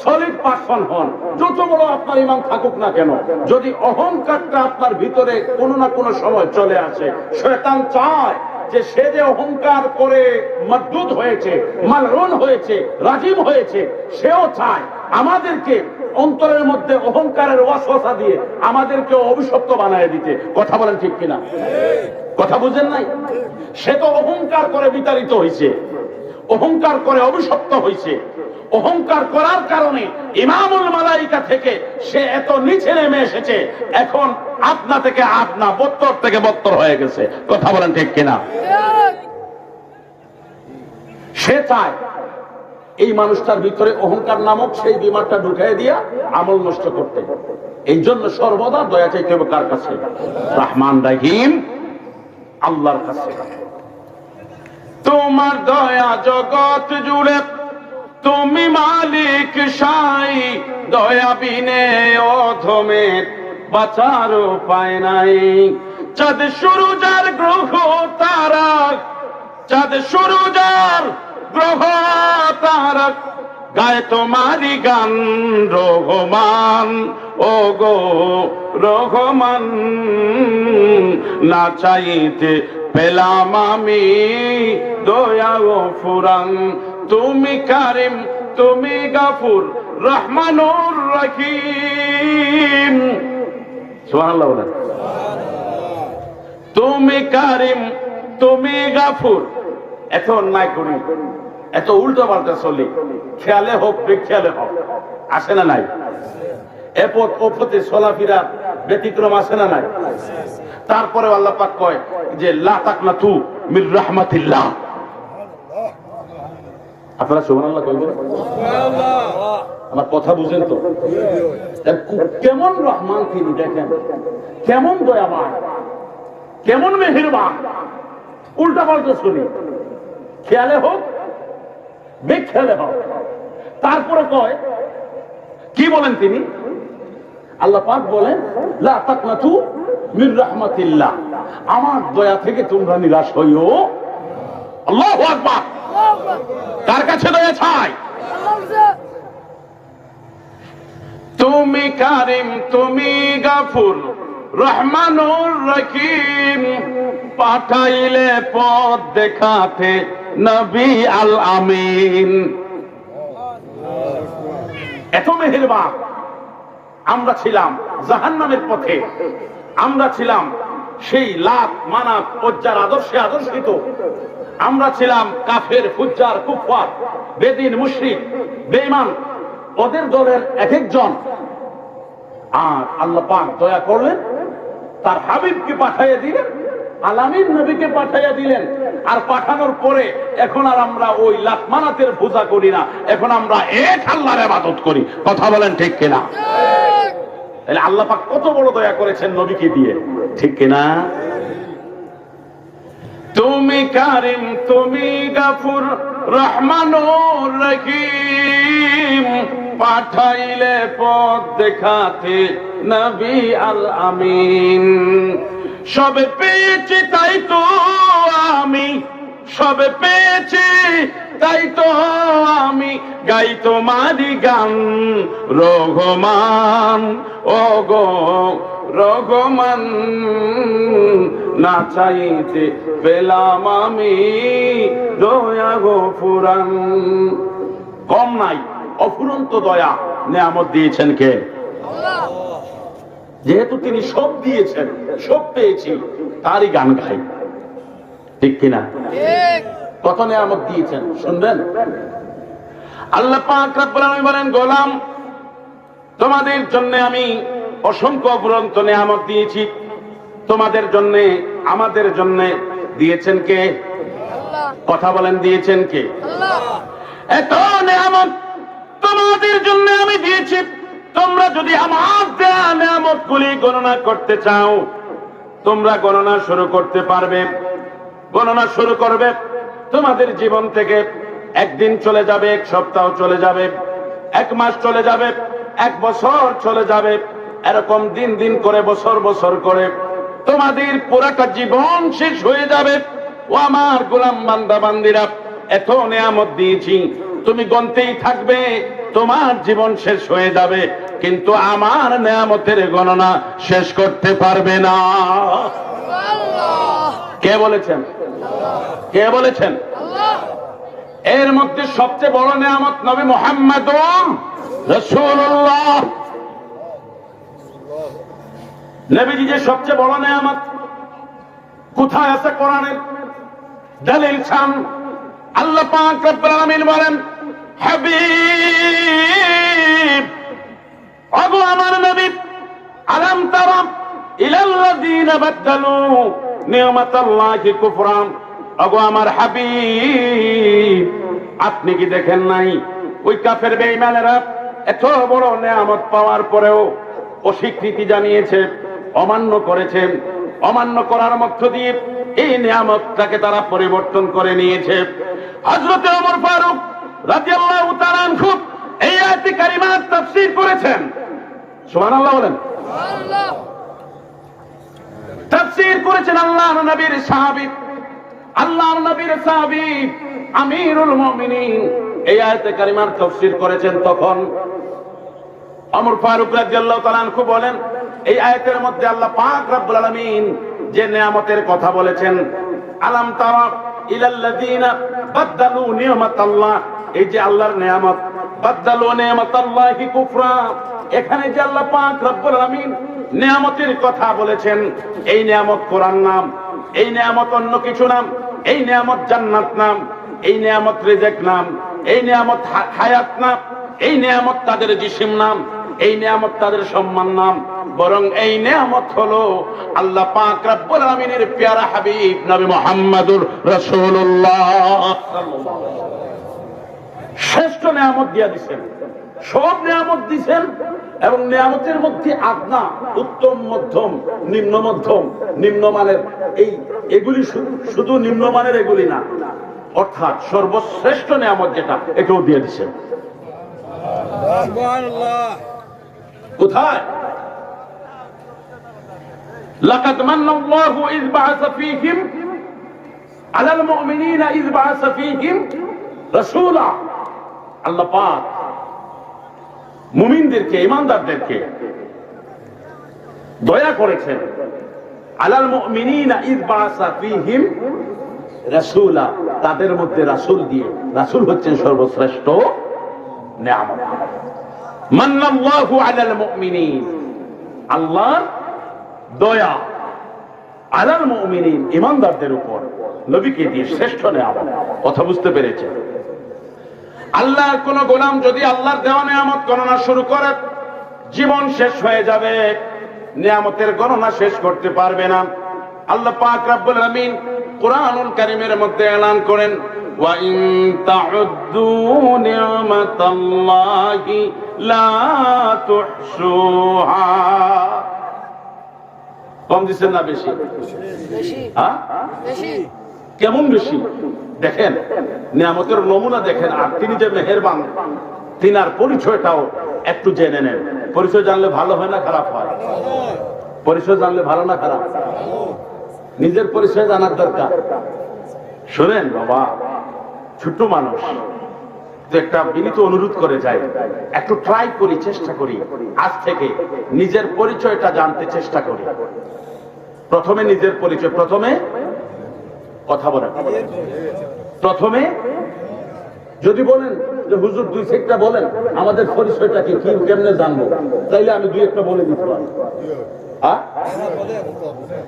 সলিড পার্সন হন, যত বড় আপনার ইমান থাকুক না কেন, যদি অহংকারটা আপনার ভিতরে কোনো না কোনো সময় চলে আসে, শয়তান চায় যে সে যে অহংকার করে মরদুদ হয়েছে, মালউন হয়েছে, রাজিম হয়েছে, সেও চায় আমাদেরকে অন্তরের মধ্যে অহংকারের ওয়াসওয়াসা দিয়ে আমাদেরকে অভিশপ্ত বানায় দিতে। কথা বলেন ঠিক কিনা? কথা বুঝেন নাই? সে তো অহংকার করে বিতাড়িত হয়েছে, অহংকার করে অভিশপ্ত হয়েছে, অহংকার করার কারণে ইমামুল মালাইকা থেকে সে এত নিচে নেমে এসেছে, এখন আপনা থেকে আপনা, বত্তর থেকে বত্তর হয়ে গেছে। কথা বলেন ঠিক কিনা? সে চায় এই মানুষটার ভিতরে অহংকার নামক সেই বিমারটা ঢুকাই দিয়া আমল নষ্ট করতে। এই জন্য সর্বদা দয়া চাইতে হবে কার কাছে? রহমান রহিম আল্লাহর কাছে। তোমার দয়া জগৎ জুড়ে, তুমি মালিক সাই, দয়া বিনে অধমের বাঁচার উপায় নাই। চাঁদ সূরুজার গ্রহ তারা, চাঁদ সূরুজার গ্রহ তারা গায়ে তোমারি গান রহমান, ও গো রহমান, না চাইতে পেলাম আমি দয়া ও ফুরান। তুমি কারিম, তুমি গাফুর, রহমানুর রহিম। সুবহানাল্লাহ বলেন। তুমি কারিম, তুমি গাফুর। এত অন্যায় করি, এত উল্টো পাল্টা চলি, খেয়ালে হোক বেখেয়ালে হোক, আসে না নাই? এপথ ওপথে চলাফেরা ব্যতিক্রম আসে না নাই? তারপরে আল্লাহ পাক কয় যে লা তাকনাতু মির রাহমাতিল্লাহ। আপনারা সুবহানাল্লাহ কইবেন? আমার কথা বুঝেন তো? কেমন রহমান তিনি, দেখেন কেমন দয়াবান, কেমন মেহেরবান। উল্টা পাল্টা শুনি, খেয়ালে হোক বেখেয়ালে হোক, তারপরে কয় কি বলেন তিনি? আল্লাহ পাক বলেন লা তাকনাতু মির রাহমাতিল্লাহ, আমার দয়া থেকে তোমরা নিরাশ হইও। আল্লাহু আকবার। কার কাছে দয়া চাই? তুমি কারিম, তুমি গাফুর, রহমানুর রহিম, পাঠাইলে পথ দেখাতে নবী আল আমিন। এত মেহেরবান। আমরা ছিলাম জাহান্নামের পথে, আমরা ছিলাম সেই লাত মানাত পজ্জার আদর্শে আদর্শিত, আমরা ছিলাম কাফের ফুজ্জার কুফফার বেদিন মুশরিক বেঈমান, ওদের দলের এক একজন। আর আল্লাহ পাক দয়া করলেন, তার হাবিবকে পাঠাইয়া দিলেন, আলামিন নবীকে পাঠাইয়া দিলেন। আর পাঠানোর পরে এখন আর আমরা ওই লাত মানাতের পূজা করি না, এখন আমরা এক আল্লাহর ইবাদত করি। কথা বলেন ঠিক কিনা? তাহলে আল্লাহ পাক কত বড় দয়া করেছেন নবীকে দিয়ে, ঠিক কিনা? তুমি কারিম, তুমি গাফুর, রহমানুর রহিম, পাঠাইলে পথ দেখাতে নবী আল আমিন। সবে পেয়েছি তাই তো আমি, সবে পেয়েছি তাই তো আমি গাই তোমারি গান। রহমান ও গো রহমান, না চাইতে পেলাম আমি দয়া গো ফুরান। কম নাই, অফুরন্ত দয়া নেয়ামত দিয়েছেন কে? যেহেতু তিনি সব দিয়েছেন, সব পেয়েছি, তারই গান গাই, ঠিক কিনা? কত নেয়ামত দিয়েছেন শুনবেন। আল্লাহ পাক রব্বুল আলামিন বলেন, গোলাম তোমাদের জন্য আমি অসংখ্য অফুরন্ত নেয়ামত দিয়েছি। তোমাদের জন্য, আমাদের জন্য দিয়েছেন কে? কথা বলেন, দিয়েছেন কে? এত নেয়ামত তোমাদের জন্য আমি দিয়েছি। তোমরা যদি আমার দেয়া নেয়ামত গুলি গণনা করতে চাও, তোমরা গণনা শুরু করতে পারবে। গণনা শুরু করবে, তোমাদের জীবন থেকে একদিন চলে যাবে, এক সপ্তাহ চলে যাবে, এক মাস চলে যাবে, এক বছর চলে যাবে, এরকম দিন দিন করে, বছর বছর করে তোমাদের পুরাটা জীবন শেষ হয়ে যাবে। ও আমার গোলাম বান্দা বান্দিরা, এত নেয়ামত দিয়েছি, তুমি গণতেই থাকবে, তোমার জীবন শেষ হয়ে যাবে, কিন্তু আমার নেয়ামতের গণনা শেষ করতে পারবে না। কে বলেছেন? কে বলেছেন? এর মধ্যে সবচেয়ে বড় নেয়ামত নবী মুহাম্মদুর রাসূলুল্লাহ। নবীজি যে সবচেয়ে বড় নেয়ামত, কোথায় আছে কোরআনের দলিল? শান আল্লাহ পাক রব্বুল আলামিন বলেন, হাবিব ওগো আমার নবী, আলাম তারা ইলাল্লাযীনা বাদদালু নি'মাতাল্লাহি কুফরান। ওগো আমার হাবিব, আপনি কি দেখেন নাই ওই কাফের বেঈমানেরা এত বড় নেয়ামত পাওয়ার পরেও অস্বীকৃতি জানিয়েছে, অমান্য করেছে। অমান্য করার মধ্য দিয়ে এই নিয়ামতটাকে তারা পরিবর্তন করে নিয়েছে। হযরত ওমর ফারুক রাদিয়াল্লাহু তাআলা আনহু এই আয়াতে কারিমার তাফসীর করেছেন। সুবহানাল্লাহ বলেন। সুবহানাল্লাহ। তাফসীর করেছেন আল্লাহর নবীর সাহাবী, আল্লাহর নবীর সাহাবী আমিরুল মুমিনিন এই আয়াতে কারিমার তাফসীর করেছেন। তখন ওমর ফারুক রাদিয়াল্লাহু তাআলা আনহু বলেন, এই আয়াতের মধ্যে আল্লাহ পাক রব্বুল আলামিন যে নিয়ামতের কথা বলেছেন, আলাম তারা ইলাল্লাযীনা বাদদালু নি'মাতাল্লাহ, এই যে আল্লাহর নিয়ামত, বাদদালু নি'মাতাল্লাহি কুফরা, এখানে যে আল্লাহ পাক রব্বুল আলামিন নিয়ামতের কথা বলেছেন, এই নিয়ামত কোরআন নাম, এই নিয়ামত অন্য কিছু নাম, এই নিয়ামত জান্নাত নাম, এই নিয়ামত রিজিক নাম, এই নিয়ামত হায়াত নাম, এই নিয়ামত তাদের জিসিম নাম, এই নিয়ামত তাদের সম্মান নাম। বরং এই নিয়ামত হলো আল্লাহ পাক রব্বুল আলামিনের প্যারা হাবিব নবী মুহাম্মদুর রাসূলুল্লাহ শ্রেষ্ঠ নিয়ামত দিয়া দিবেন। সব নিয়ামত দিবেন, এবং নিয়ামতের মধ্যে আদনা, উত্তম, মধ্যম, নিম্ন মধ্যম, নিম্নমানের, এগুলি শুধু নিম্নমানের এগুলি না, অর্থাৎ সর্বশ্রেষ্ঠ নিয়ামত যেটা, এটাও দিয়ে দিবেন। কোথায়? লাকাদ মান্নাল্লাহু ইয বা'আসা ফীহিম আলাল মুমিনিনা ইয বা'আসা ফীহিম রাসূলা। আল্লাহ পাক মুমিনদেরকে, ঈমানদারদেরকে দয়া করেছেন। আলাল মুমিনিনা ইয বা'আসা ফীহিম রাসূলা, তাদের মধ্যে রাসূল দিয়ে। রাসূল হচ্ছেন সর্বশ্রেষ্ঠ নিয়ামত। মান্নাল্লাহু আলাল মুমিনিন, আল্লাহর দয়া আলাল মুমিনিন, ঈমানদারদের উপর নবীকে দিয়ে শ্রেষ্ঠ নিয়ামত। কথা বুঝতে পেরেছেন? আল্লাহর কোন গোলাম যদি আল্লাহর দেওয়া নিয়ামত গণনা শুরু করে, জীবন শেষ হয়ে যাবে, নিয়ামতের গণনা শেষ করতে পারবে না। আল্লাহ পাক রব্বুল আলামিন কুরআনুল কারীমের মধ্যে এলান করেন, ওয়া ইন তাউদ্দু নি'মাতাল্লাহি লা তুহসুহা। কম দিচ্ছেন না বেশি? কেমন বেশি? দেখেন নিয়ামতের নমুনা দেখেন। আর তিনি যে মেহেরবান, তিনার পরিচয়টাও একটু জেনে নেন। পরিচয় জানলে ভালো হয় না খারাপ হয়? পরিচয় জানলে ভালো না খারাপ? নিজের পরিচয় জানার দরকার। শোনেন বাবা, ছোট্ট মানুষ তো একটা বিনীত অনুরোধ করে যায়, একটু ট্রাই করি, চেষ্টা করি, আজ থেকে নিজের পরিচয়টা জানতে চেষ্টা করি। প্রথমে নিজের পরিচয়, প্রথমে কথা বলেন, প্রথমে যদি বলেন যে হুজুর দুই একটা বলেন আমাদের পরিচয়টা কি, কি কেমনে জানবো, তাইলে আমি দুই একটা বলে দিতে পারি।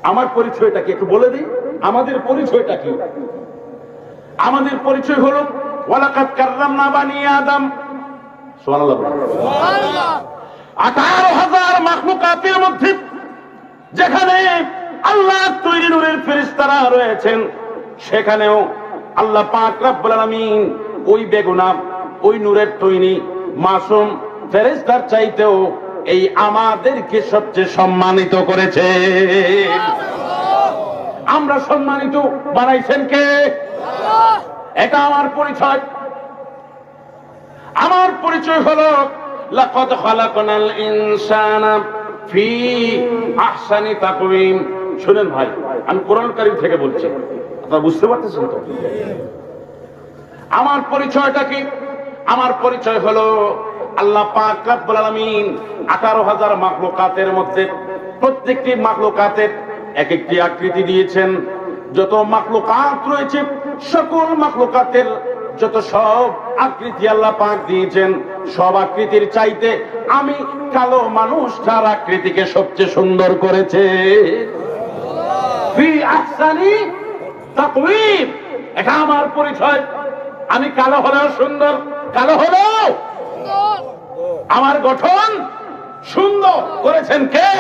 আমার পরিচয়টা কি একটু বলে দিই। আমাদের পরিচয়টা কি? আমাদের পরিচয় হলো ওয়ালাকাদ কাররামনা বানি আদম। সুবহানাল্লাহ। 18,000 মাখলুকাতের মধ্যে যেখানে আল্লাহ তৈরি নূরের ফেরেশতারা রয়েছেন, সেখানেও আল্লাহ পাক রব্বুল আলামিন ওই বেগুনাহ, ওই নূরের তৈরি মাসুম ফেরেশতার চাইতেও এই আমাদেরকে সবচেয়ে সম্মানিত করেছে। আমরা সম্মানিত বানাইছেন কে? এটা আমার পরিচয়। আমার পরিচয় হলো লাকাদ খালাকনাল ইনসানা ফি আহসানি তাকওয়িম। শুনেন ভাই, আমি কোরআন কারীম থেকে বলছি, আপনারা বুঝতে পারতেছেন তো? আমার পরিচয়টা কি? আমার পরিচয় হলো আল্লাহ পাক রব্বুল আলামিন 18,000 মাখলুকাতের মধ্যে প্রত্যেকটি মাখলুকাতের এক একটি আকৃতি দিয়েছেন। যত মাখলুকাত রয়েছে সকল মাখলুকাতের যত সব আকৃতি আল্লাহ পাক দিয়েছেন, সব আকৃতির চাইতে আমি কালো মানুষটার আকৃতিকে সবচেয়ে সুন্দর করেছে। ফি আহসানি তাকওয়িম, এটা আমার পরিচয়। আমি কালো হলেও সুন্দর, কালো হলেও আমার গঠন সুন্দর করেছেন কে?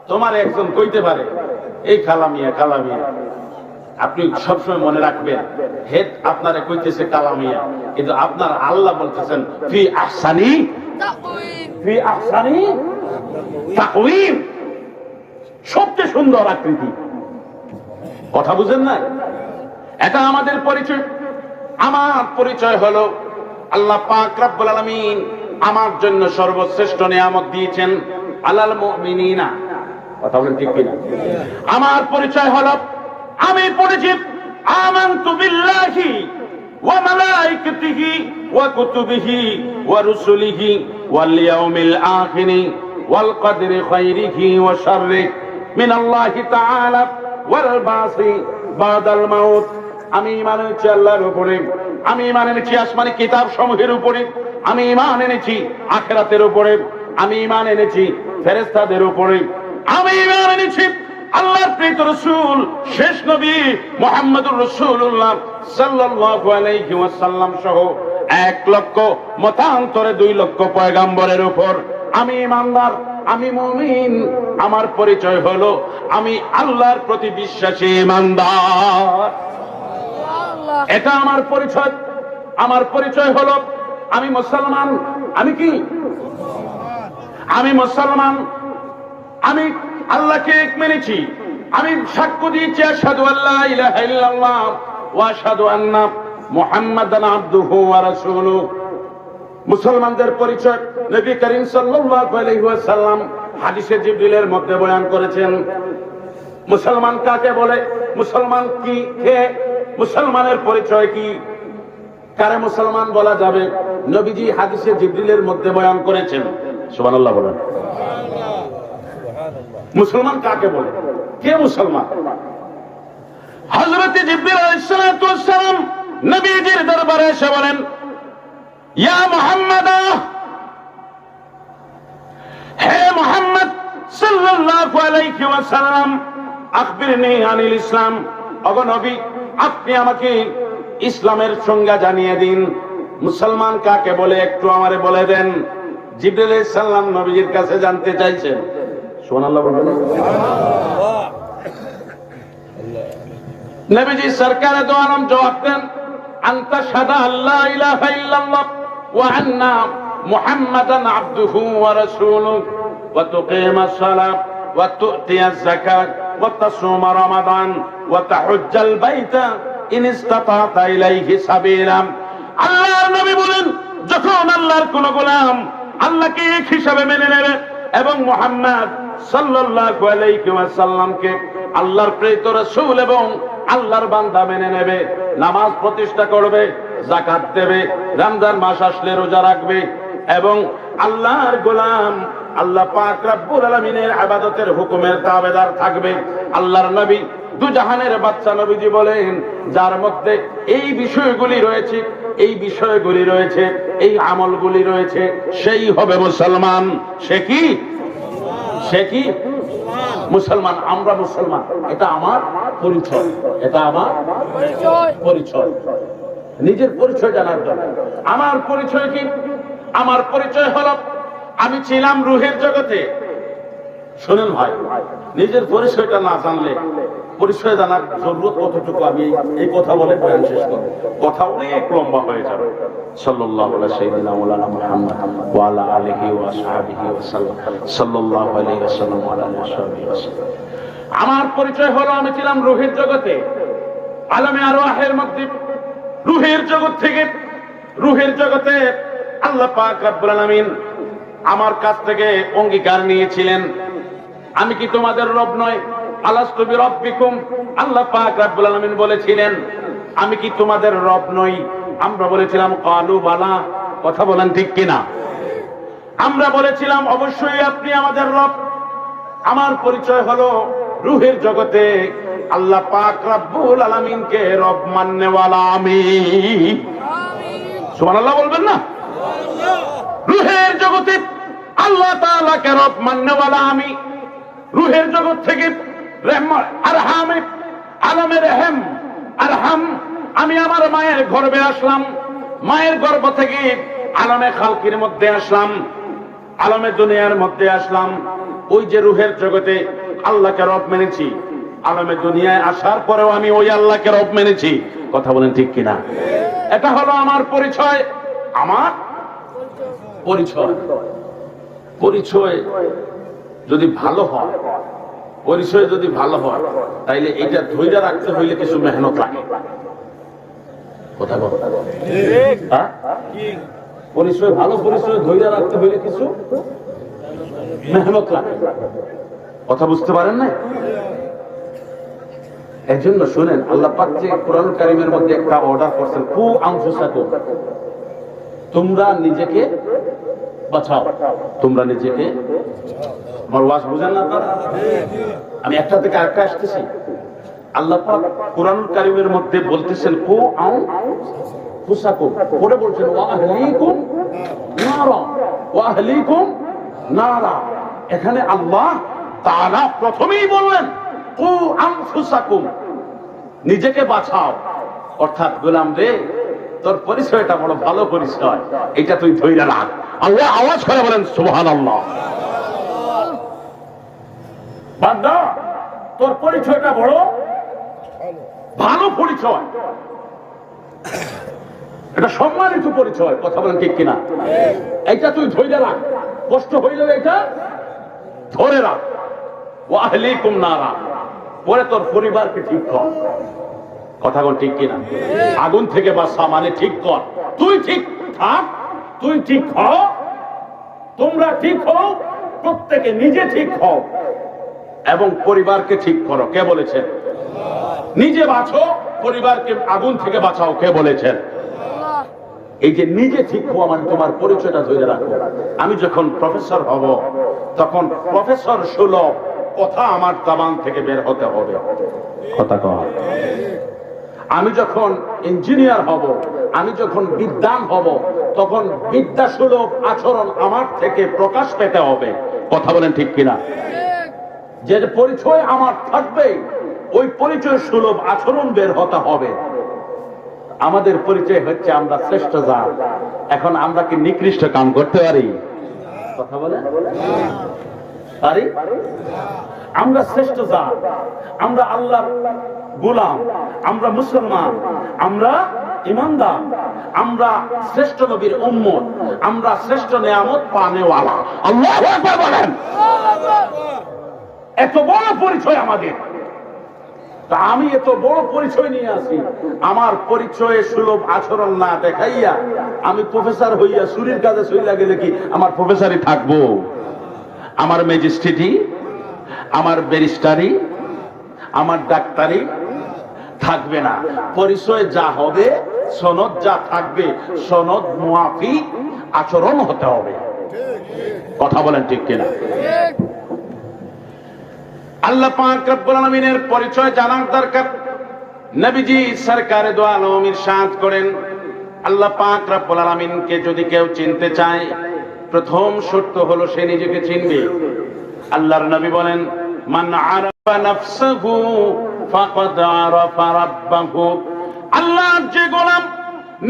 তোমার একজন কইতে পারে এই কালামিয়া কালামিয়া, আপনি সবসময় মনে রাখবেন হেড আপনারে কইতেছে কালামিয়া, কিন্তু আপনার আল্লাহ বলতেছেন ফি আহসানি তাকওয়িম, ফি আহসানি তাকওয়িম, সবচেয়ে সুন্দর আকৃতি। কথা বুঝেন না? এটা আমাদের পরিচয়। আমার পরিচয় হলো আল্লাহ পাক রব্বুল আলামিন আমার জন্য সর্বশ্রেষ্ঠ নিয়ামত দিয়েছেন আলাল মুমিনিনা। কথা বলেন ঠিক কিনা? আমার পরিচয় হলো আমি পড়েছি আমানতু বিল্লাহি ওয়া মালাইকাতিহি ওয়া কুতুবিহি ওয়া রুসুলিহি ওয়াল ইয়াউমিল আখিরি ওয়াল কদরি খাইরিহি ওয়া শাররিহি মিনাল্লাহি তাআলা ওয়াল বাসি বাদাল মাউত। আমি ঈমান এনেছি আল্লাহর উপরে, আমি ঈমান এনেছি আসমানি কিতাব সমূহের উপরে, আমি ঈমান এনেছি আখিরাতের উপরে, আমি ঈমান এনেছি ফেরেশতাদের উপরে, আমি ঈমান এনেছি আল্লাহর প্রিয় রাসূল শেষ নবী মুহাম্মদুর রাসূলুল্লাহ সাল্লাল্লাহু আলাইহি ওয়াসাল্লাম সহ 1 লক্ষ মতান্তরে 2 লক্ষ পয়গম্বরের উপর আমি ঈমানদার, আমি মুমিন। আমার পরিচয় হলো আমি আল্লাহর প্রতি বিশ্বাসী ঈমানদার। এটা আমার পরিচয়। আমার পরিচয় হলো আমি মুসলমান। আমি কি? আমি মুসলমান। আমি আল্লাহকে এক মেনেছি। আমি সাক্ষ্য দিয়েছি আশহাদু আল্লা ইলাহা ইল্লাল্লাহ ওয়া আশহাদু আন্না মুহাম্মাদান আবদুহু ওয়া রাসূলুহু। মুসলমানদের পরিচয় নবী করিম সাল্লাল্লাহু আলাইহি ওয়াসাল্লাম হাদিসে জিবরিলের মধ্যে বয়ান করেছেন। মুসলমান কাকে বলে, মুসলমান কি, কে মুসলমানের পরিচয় কি, কারে মুসলমান বলা যাবে, নবীজি হাদিসে জিবরিলের মধ্যে বয়ান করেছেন। সুবহানাল্লাহ বলেন। মুসলমান কাকে বলে, কে মুসলমান? হযরত জিবরিল আলাইহিস সালাতু ওয়াস সালাম নবীজির দরবারে এসে বলেন, ইয়া মুহাম্মদ, হে মুহাম্মদ সাল্লাল্লাহু আলাইহি ওয়াসাল্লাম, আখবিরনি আনিল ইসলাম। ওগো নবী, আপনি আমাকে ইসলামের সংজ্ঞা জানিয়ে দিন। মুসলমান কাকে বলে একটু আমারে বলে দেন। জিবরিল আলাইহিস সালাম নবীজির কাছে জানতে চাইছেন। সুবহানাল্লাহ বলবেন। নবীজি সরকারে দো আলম জবাব দেন, আনতা শাহাদা আল্লা ইলাহা ইল্লাল্লাহ ওয়া আন্না মুহাম্মাদান আবদুহু ওয়া রাসূলুহু ওয়া তুকিমাস সালাত ওয়া তু'তিয়াজ যাকাত ওয়া তাসুমা রমাদান ওয়া তাহুজ্জাল বাইতা ইন ইসতাতা'তা ইলাইহি সাবিলা। আল্লাহর নবী বলেন, যখন আল্লাহর কোন গোলাম আল্লাহকে এক হিসাবে মেনে নেবে এবং মুহাম্মদ সাল্লাল্লাহু আলাইহি ওয়াসাল্লামকে আল্লাহর প্রেরিত রাসূল এবং আল্লাহর বান্দা মেনে নেবে, নামাজ প্রতিষ্ঠা করবে, যাকাত দেবে, রমজান মাস আসলে রোজা রাখবে এবং আল্লাহর গোলাম আল্লাহ পাক রব্বুল আলামিনের ইবাদতের হুকুমের তাবেদার থাকবে। আল্লাহর নবী দু জাহানের বাদশা নবীজি বলেন, যার মধ্যে এই বিষয়গুলি রয়েছে, এই বিষয়গুলি রয়েছে, এই আমলগুলি রয়েছে, সেই হবে মুসলমান। সে কি? সে কি? মুসলমান। আমরা মুসলমান, এটা আমার পরিচয়, এটা আমার পরিচয়। নিজের পরিচয় জানার দরকার। আমার পরিচয় কি? আমার পরিচয় হলো, আমি ছিলাম রুহের জগতে। শুনেন ভাই, নিজের পরিচয়টা না জানলে পরিচয় জানার জরুরত কতটুকু, আমি এই কথা বলে বয়ান শেষ করব, কথা অনেক লম্বা হয়ে যাবে। সাল্লাল্লাহু আলাইহি সাইয়্যিদিনা মাওলানা মুহাম্মদ ওয়া আলা আলিহি ওয়া আসহাবিহি ওয়া সাল্লাম। সাল্লাল্লাহু আলাইহি ওয়াসাল্লাম ওয়া আলা আলিহি ওয়া সাল্লাম। আমার পরিচয় হলো, আমি ছিলাম রুহের জগতে, আলামে আরওয়াহের মধ্যে। রুহের জগৎ থেকে, রুহের জগতে আল্লাহ পাক রব্বুল আলামিন আমার কাছ থেকে অঙ্গীকার নিয়েছিলেন, আমি কি তোমাদের রব নয়? আলাস্তু বিরাব্বিকুম, আল্লাহ পাক রব্বুল আলামিন বলেছিলেন, আমি কি তোমাদের রব নই? আমরা বলেছিলাম ক্বালু বালা। কথা বলেন ঠিক কিনা? আমরা বলেছিলাম অবশ্যই আপনি আমাদের রব। আমার পরিচয় হলো, রুহের জগতে আল্লাহ পাক রব্বুল আলামিনকে রব মাননেওয়ালা আমি। সুবহানাল্লাহ বলবেন না? রুহের জগতে আল্লাহ তাআলাকে রব মাননেওয়ালা আমি। রুহের জগৎ থেকে আরহামে, আলমে রহম, আরহাম, আমি আমার মায়ের গর্ভে আসলাম। মায়ের গর্ভ থেকে আলমে খালকির মধ্যে আসলাম, আলমে দুনিয়ার মধ্যে আসলাম। ওই যে রুহের জগতে আল্লাহকে রব মেনেছি, আলমে দুনিয়ায় আসার পরেও আমি ওই আল্লাহকে রব মেনেছি। কথা বলেন ঠিক কিনা? এটা হলো আমার পরিচয়। আমার পরিচয়, পরিচয় যদি ভালো হয়, পরিচয় যদি ভালো হয়, তাইলে এটা ধৈর্য রাখতে হইলে কিছু মেহনত লাগে। কথা বল, পরিচয় ভালো, পরিচয় ধৈর্য রাখতে হইলে কিছু মেহনত লাগে। কথা বুঝতে পারেন না? এই জন্য শুনেন, আল্লাহ পাক যে কোরআন কারীমের মধ্যে একটা অর্ডার করছেন, কু আনফুসাকুম, তোমরা নিজেকে বাঁচাও, তোমরা নিজেকে। আমার ওয়াজ বুঝেন না আপনারা? আমি একটা থেকে আরেকটা আসতেছি। আল্লাহ পাক কোরআন কারীমের মধ্যে বলতেছেন কু আনফুসাকুম, পরে বলছেন ওয়া আহলিকুম নারা, ওয়া আহলিকুম নারা। এখানে আল্লাহ তাআলা প্রথমেই বললেন কু আনফুসাকুম, নিজেকে বাঁচাও। অর্থাৎ গোলাম রে, তোর পরিচয়টা বড় ভালো পরিচয়, এটা তুই ধৈর্য রাখ। আল্লাহ আওয়াজ করে বলেন সুবহানাল্লাহ। বান্দা, তোর পরিচয়টা বড় ভালো পরিচয়, এটা সম্মানিত পরিচয়। কথা বলেন ঠিক কিনা? এইটা তুই ধৈর্য রাখ, কষ্ট হইলে এটা ধরে রাখ। ওয়া আহলিকুম নারা, পরে তোর পরিবারকে ঠিক কর। কথা বল ঠিক কিনা? আগুন থেকে বাঁচা মানে ঠিক কর, তুই ঠিক থাক, তুই ঠিক হও, তোমরা ঠিক হও, প্রত্যেকে নিজে ঠিক হও এবং পরিবারকে ঠিক করো। কে বলেছেন? নিজে বাঁচো, পরিবারকে আগুন থেকে বাঁচাও। কে বলেছেন? এই যে নিজে ঠিক হওয়া মানে তোমার পরিচয়টা ধরে রাখো। আমি যখন প্রফেসর হব তখন প্রফেসর সুলভ কথা আমার জবান থেকে বের হতে হবে। কথা কওয়া। আমি যখন ইঞ্জিনিয়ার হব, আমি যখন বিদ্বান হব, তখন বিদ্যাসুলভ আচরণ আমার থেকে প্রকাশ পেতে হবে। কথা বলেন ঠিক কিনা? যে পরিচয় আমার থাকবে, ওই পরিচয় সুলভ আচরণ বের হতে হবে। আমাদের পরিচয় হচ্ছে আমরা শ্রেষ্ঠ জাত। এখন আমরা কি নিকৃষ্ট কাম করতে পারি? কথা বলেন পারি? আমরা শ্রেষ্ঠ জাত, আমরা আল্লাহর গোলাম, আমরা মুসলমান, আমরা ইমানদার, আমরা শ্রেষ্ঠ নবীর উম্মত, আমরা শ্রেষ্ঠ নিয়ামত পানেওয়ালা। আল্লাহু আকবার বলেন। এত বড় পরিচয় আমাদের। তা আমি এত বড় পরিচয় নিয়ে আসি, আমার পরিচয়ে সুলভ আচরণ না দেখাইয়া আমি প্রফেসর হইয়া চুরির কাজে চইলা গেলে কি আমার প্রফেসরই থাকবো? আমার ম্যাজিস্ট্রেটি, আমার ব্যারিস্টারি, আমার ডাক্তারি থাকবে না। পরিচয় যা হবে, সনদ যা থাকবে, সনদ মুআফিক আচরণ হতে হবে। কথা বলেন ঠিক কিনা? আল্লাহ পাক রব্বুল আলামিনের পরিচয় জানার দরকার। নবীজি সরকারে দো আলম ইরশাদ করেন, আল্লাহ পাক রব্বুল আলামিনকে যদি কেউ চিনতে চায়, প্রথম শর্ত হলো সে নিজেকে চিনবে। আল্লাহর নবী বলেন, মান আরাফা নাফসাহু ফাকাদ আরাফা রাব্বাহু। আল্লাহর যে গোলাম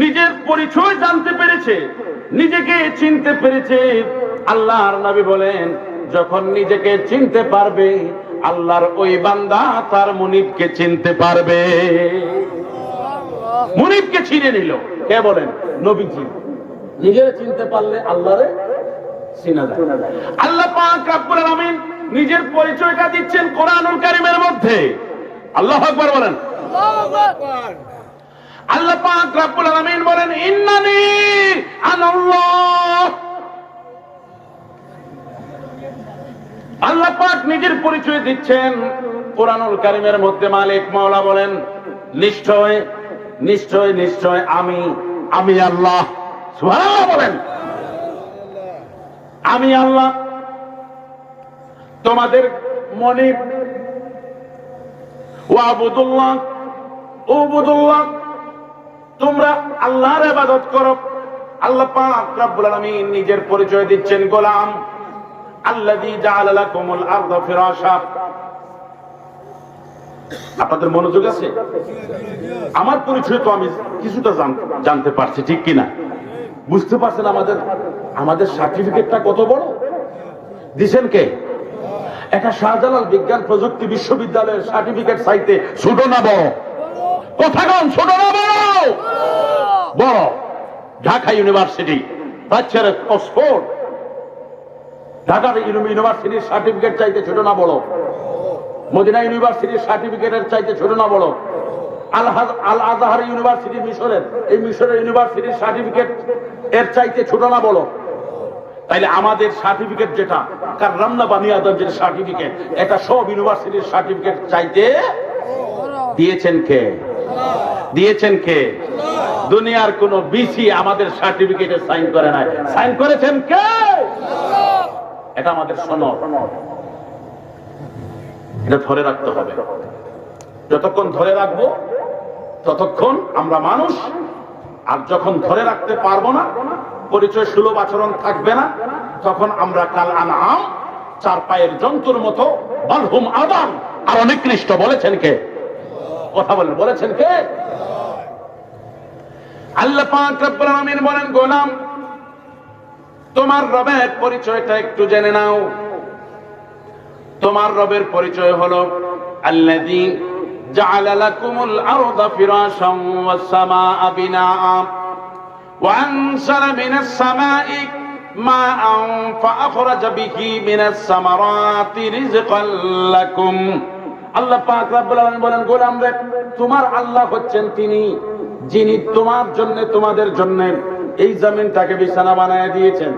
নিজের পরিচয় জানতে পেরেছে, নিজেকে চিনতে পেরেছে, আল্লাহর নবী বলেন যখন নিজেকে চিনতে পারবে, আল্লাহর ওই বান্দা তার মুনিবকে চিনতে পারবে। মুনিবকে চিনে নিল। কে বলেন? নবীজি। নিজের চিনতে পারলে আল্লাহরে চিনা যায়। আল্লাহ পাক রব্বুল আলামিন নিজের পরিচয়টা দিচ্ছেন কোরআনুল কারীমের মধ্যে। আল্লাহু আকবার বলেন। আল্লাহু আকবার। আল্লাহ পাক রব্বুল আলামিন বলেন, ইন্নানি আনাল্লাহ। আল্লাহ পাক নিজের পরিচয় দিচ্ছেন কোরআনুল কারীমের মধ্যে। মালিক মাওলা বলেন, নিশ্চয় নিশ্চয় নিশ্চয় আমি আল্লাহ। সুবহানাল্লাহ বলেন। আমি আল্লাহ তোমাদের মনিব। ওয়াবুদুল্লাহ, উবুদুল্লাহ, তোমরা আল্লাহর ইবাদত করো। আল্লাহ পাক রব্বুল আলামিন নিজের পরিচয় দিচ্ছেন গোলাম। আল্লাযী জাআলা লাকুমুল আরদা ফিরাশা। আপনাদের মনোযোগ আছে? আমার পরিচয় তো আমি কিছুটা জানতে পারছি, ঠিক কিনা? বুঝতে পারছেন আমাদের সার্টিফিকেটটা কত বড় দিছেন কে? একটা শাহজালাল বিজ্ঞান প্রযুক্তি বিশ্ববিদ্যালয়ের সার্টিফিকেট চাইতে ছোট না বড়? কথা কন, ছোট না বড়? বড়। ঢাকা ইউনিভার্সিটি, বাচ্চারা অক্সফোর্ড, ঢাকা ইউনিভার্সিটির সার্টিফিকেট চাইতে ছোট না বড়? মদিনা ইউনিভার্সিটির সার্টিফিকেটের চাইতে ছোট না বড়? আল আজহার ইউনিভার্সিটি মিশরের, এই মিশরের ইউনিভার্সিটির সার্টিফিকেট এর চাইতে ছোট না বড়? তাইলে আমাদের সার্টিফিকেট যেটা কাররামনা বানি আদম যেটা সার্টিফিকেট, এটা সব ইউনিভার্সিটির সার্টিফিকেট চাইতে দিয়েছেন কে? দিয়েছেন কে? দুনিয়ার কোন বিসি আমাদের সার্টিফিকেটে সাইন করে নাই। সাইন করেছেন কে? এটা আমাদের সনদ। এটা ধরে রাখতে হবে। যতক্ষণ ধরে রাখবো ততক্ষণ আমরা মানুষ। আর যখন ধরে রাখতে পারবো না, পরিচয় সুলভ আচরণ থাকবে না, তখন আমরা কাল আনআম, চার পায়ের জন্তুর মতো, বালহুম আদাম, আর অনেক নিকৃষ্ট। বলেছেন কে? কথা বলেন, বলেছেন কে? আল্লাহ পাক রব্বুল আলামিন বলেন, গোলাম তোমার রবের পরিচয়টা একটু জেনে নাও। তোমার রবের পরিচয় হলো আল্লাযী জাআলা লাকুমুল আরদা ফিরাশান ওয়াস সামাআ বিনাআ ওয়া আনসালা মিনাস সামাই মাআন ফাআখরাজা বিহি মিনাস সামারাতি রিজকাল লাকুম। আল্লাহ পাক রব্বুল আলামিন বলেন, গোলাম রে, তোমার আল্লাহ হচ্ছেন তিনি যিনি তোমার জন্য, তোমাদের জন্য এই জমিনটাকে বিছানা বানায় দিয়েছেন।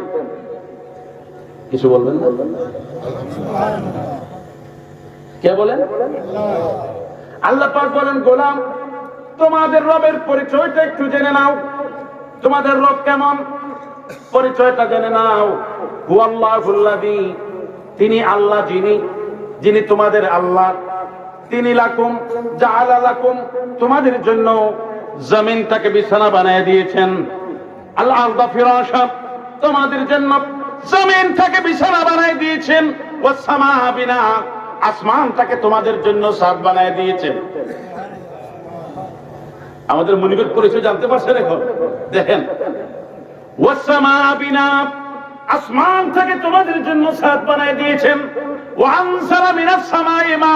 কিছু বলবেন না? কে বলেন? আল্লাহ পাক বলেন, গোলাম তোমাদের রবের পরিচয়টা একটু জেনে নাও। তোমাদের রব কেমন, পরিচয়টা জেনে নাও। হুয়াল্লাহুল্লাযী, তিনি আল্লাহ, যিনি তোমাদের আল্লাহ। তিনি লাকুম জাআলা লাকুম, তোমাদের জন্য জমিনটাকে বিছানা বানায় দিয়েছেন। আল আরদা ফিরাশা, তোমাদের জন্য জমিনটাকে বিছানা বানায় দিয়েছেন। ওয়াস সামাআ বিনা, আসমানটাকে তোমাদের জন্য ছাদ বানায় দিয়েছেন। আমাদের মুনিবের পরিচয় জানতে পারছেন এখন? দেখেন, ওয়াস সামাআ বিনা, আসমানটাকে তোমাদের জন্য ছাদ বানায় দিয়েছেন। ওয়া আনসালা মিনাস সামাই মা,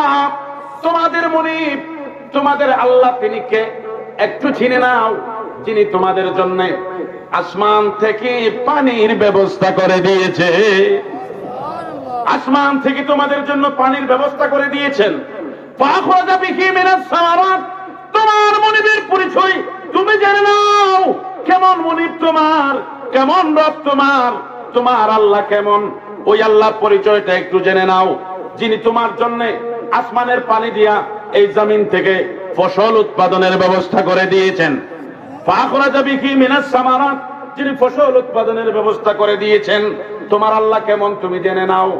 তোমাদের মুনিব, তোমাদের আল্লাহ তিনি কে একটু চিনে নাও। যিনি তোমাদের জন্য আসমান থেকে পানির ব্যবস্থা করে দিয়েছে। আসমান থেকে তোমাদের জন্য পানির ব্যবস্থা করে দিয়েছেন। ফাখরাজা বিহি মিনাস সামারাত, তোমার মুনিবের পরিচয় তুমি জেনে নাও। কেমন মুনিব তোমার, কেমন রব তোমার, তোমার আল্লাহ কেমন, ওই আল্লাহর পরিচয়টা একটু জেনে নাও। যিনি তোমার জন্য আসমানের পানি দিয়া এই জমিন থেকে ফসল উৎপাদনের ব্যবস্থা করে দিয়েছেন। ফাখরাজা বিহি মিনাস সামারাত, যিনি ফসল উৎপাদনের ব্যবস্থা করে দিয়েছেন। তোমার আল্লাহ কেমন তুমি জেনে নাও।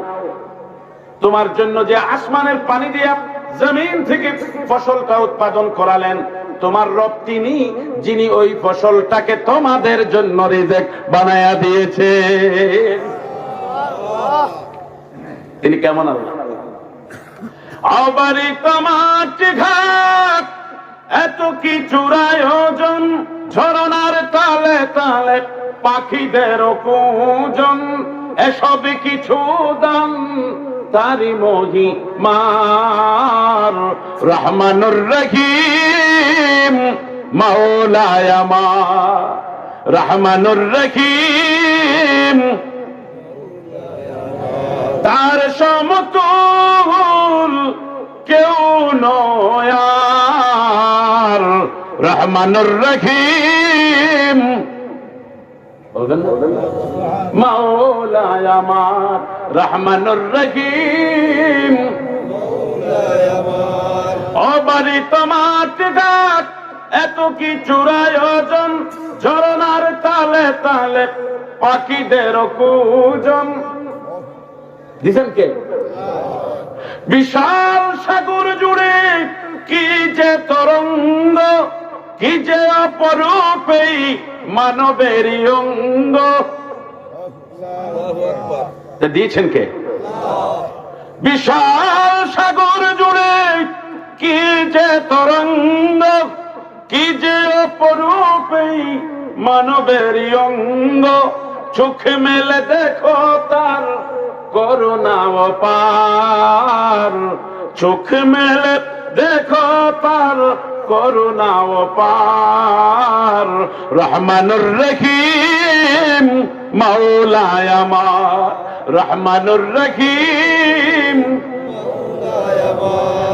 তোমার জন্য যে আসমানের পানি দিয়া জমিন থেকে ফসলটা উৎপাদন করালেন, তোমার রব তিনি, যিনি ওই ফসলটাকে তোমাদের জন্য রিজিক বানায়া দিয়েছে। তিনি কেমন আল্লাহ? অবারিত মাঠ ঘাট, এত কিছুর আয়োজন, ঝরনার তালে তালে পাখিদের কুজন, এসব কিছু দান তারি মহিমার। রহমানুর রহিম মাওলায় আমার, রহমানুর রহিম তার সমতুল কেউ নয়। রহমানুর রহিম মাওলায় আমার, রহমানুর রহিম অবারিত মাঠ ঘাট, এত কিছুর আয়োজন, ঝরনার তালে তালে পাখিদের কুজন। দিছেন কে? বিশাল সাগর জুড়ে কি যে তরঙ্গ, কি যে অপরূপে মানবের অঙ্গ। দিয়েছেন কে? বিশাল সাগর জুড়ে কি যে তরঙ্গ, কি যে অপরূপে মানবের অঙ্গ। চোখ মেলে দেখো তার করুণা অপার, চোখ মেলে দেখো তার করুণা অপার। রহমানুর রহিম মাওলায় আমার, রহমানুর রহিম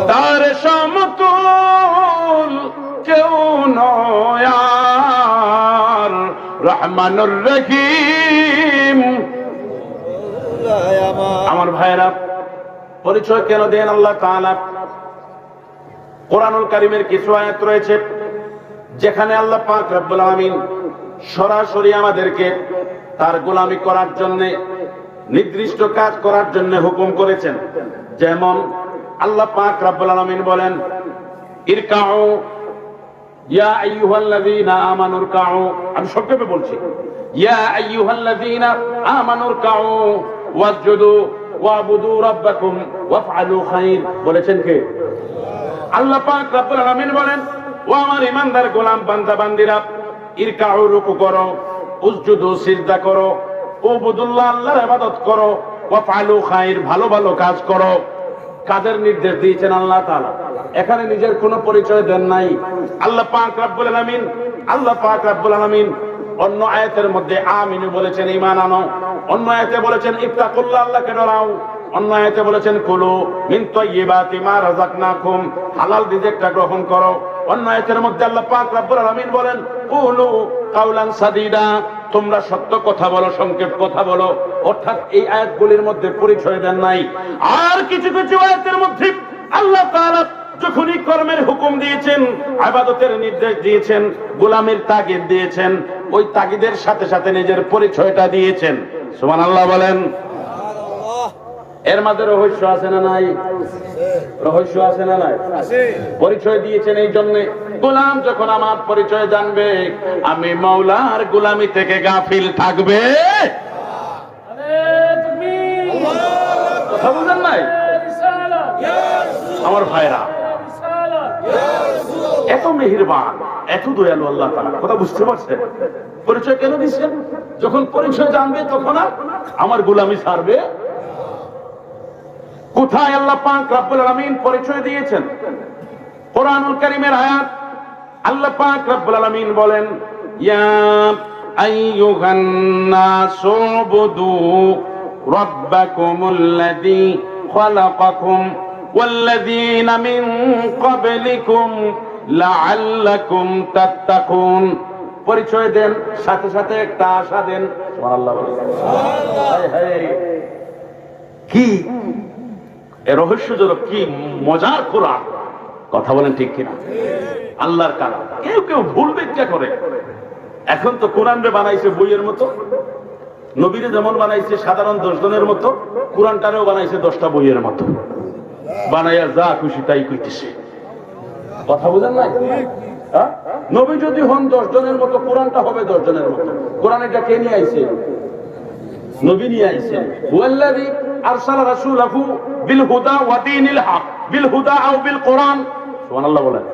তার সমতুল কেউ নয়। রহমানুর রহিম। আমার ভাইরা, পরিচয় কেন দেন আল্লাহ তাআলা? কোরআনুল কারীমের কিছু আয়াত রয়েছে যেখানে আল্লাহ পাক রব্বুল আলামিন সরাসরি আমাদেরকে তার গোলামি করার জন্য, নির্দিষ্ট কাজ করার জন্য হুকুম করেছেন। যেমন আল্লাহ পাক রব্বুল আলামিন বলেন, ইরকাউ ইয়া আইয়ুহাল্লাযীনা আমানু ইরকাউ। আমি সংক্ষেপে বলছি, ইয়া আইয়ুহাল্লাযীনা আমানু ইরকাউ ওয়াসজুদু ওয়াবুদু রাব্বাকুম ওয়াফআলু খায়র। বলেছেন কে? আল্লাহ পাক রব্বুল আলামিন বলেন, ও আমার ঈমানদার গোলাম বান্দা বান্দিরা, ইরকাউ রুকু করো, উসজুদু সিজদা করো, উবুদুল্লাহ আল্লাহর ইবাদত করো, ওয়াফআলু খায়র ভালো ভালো কাজ করো। কাদের নির্দেশ দিয়েছেন আল্লাহ তাআলা? এখানে নিজের কোনো পরিচয় দেন নাই। আল্লাহ পাক রব্বুল আলামিন, আল্লাহ পাক রব্বুল আলামিন অন্য আয়াতের মধ্যে আমিনু বলেছেন ঈমান আনো, অন্য আয়াতে বলেছেন ইত্তাকুল্লাহ আল্লাহকে ডরাও, অন্য আয়াতে বলেছেন কুলু মিন তাইয়্যিবাতি মা রাযাকনাকুম হালাল রিজিকটা গ্রহণ করো। অন্য আয়াতের মধ্যে আল্লাহ পাক রব্বুল আলামিন বলেন কুলু কাওলান সাদীদা, তোমরা সত্য কথা বলো, সংক্ষেপ কথা বলো। অর্থাৎ এই আয়াতগুলির মধ্যে পরিচয় দেন নাই। আর কিছু কিছু আয়াতের মধ্যে আল্লাহ তাআলা যখনই কর্মের হুকুম দিয়েছেন, ইবাদতের নির্দেশ দিয়েছেন, গোলামির তাগিদ দিয়েছেন, ওই তাগিদের সাথে সাথে নিজের পরিচয়টা দিয়েছেন। সুবহানাল্লাহ বলেন। এর মধ্যে রহস্য আছে না নাই? রহস্য আছে না নাই? পরিচয় দিয়েছেন এই জন্য, গোলাম যখন আমার পরিচয় জানবে, আমি মাওলার গোলামি থেকে গাফিল থাকবে। কথা বুঝেন নাই আমার ভাইরা? এত মেহেরবান, এত দয়ালু আল্লাহ তাআলা, কথা বুঝতে পারছেন? পরিচয় কেন দিচ্ছেন? যখন পরিচয় জানবে তখন আর আমার গোলামি ছাড়বে। কোথায় আল্লাহ পাক রব্বুল আলামিন পরিচয় দিয়েছেন? কোরআনুল কারীমের আয়াত। আল্লাহ পাক রব্বুল আলামিন বলেন, ইয়া আইয়ুহান নাসু উবুদু রাব্বাকুমুল্লাযী খালাকাকুম ওয়াল্লাযীনা মিন ক্বাবলিকুম লাআল্লাকুম তাত্তাকুন। পরিচয় দেন, সাথে সাথে একটা আশা দেন। সুবহানাল্লাহ বলেন। কি রহস্যজনক, কি মজার কোরআন! কথা বলেন ঠিক কিনা? আল্লাহর কালাম। কেউ কেউ ভুল ব্যাখ্যা করে। এখন তো কোরআনরে বানাইছে বইয়ের মতো, নবীরে যেমন বানাইছে সাধারণ 10 জনের মতো, কোরআনটারেও বানাইছে 10টা বইয়ের মতো। বানাইয়া যা খুশি তাই কইতেছে। কথা বুঝেন নাই? নবী যদি হন 10 জনের মতো, কোরআনটা হবে 10 জনের মতো। কোরআন এটা কে নিয়ে আইছে? নবী নিয়ে আইছেন। ওয়াল্লাযী আরসালা রাসূলাহু বিল হুদা ওয়া দীনিল হক, বিল হুদা আও বিল কোরআন। সুবহানাল্লাহ বলেন।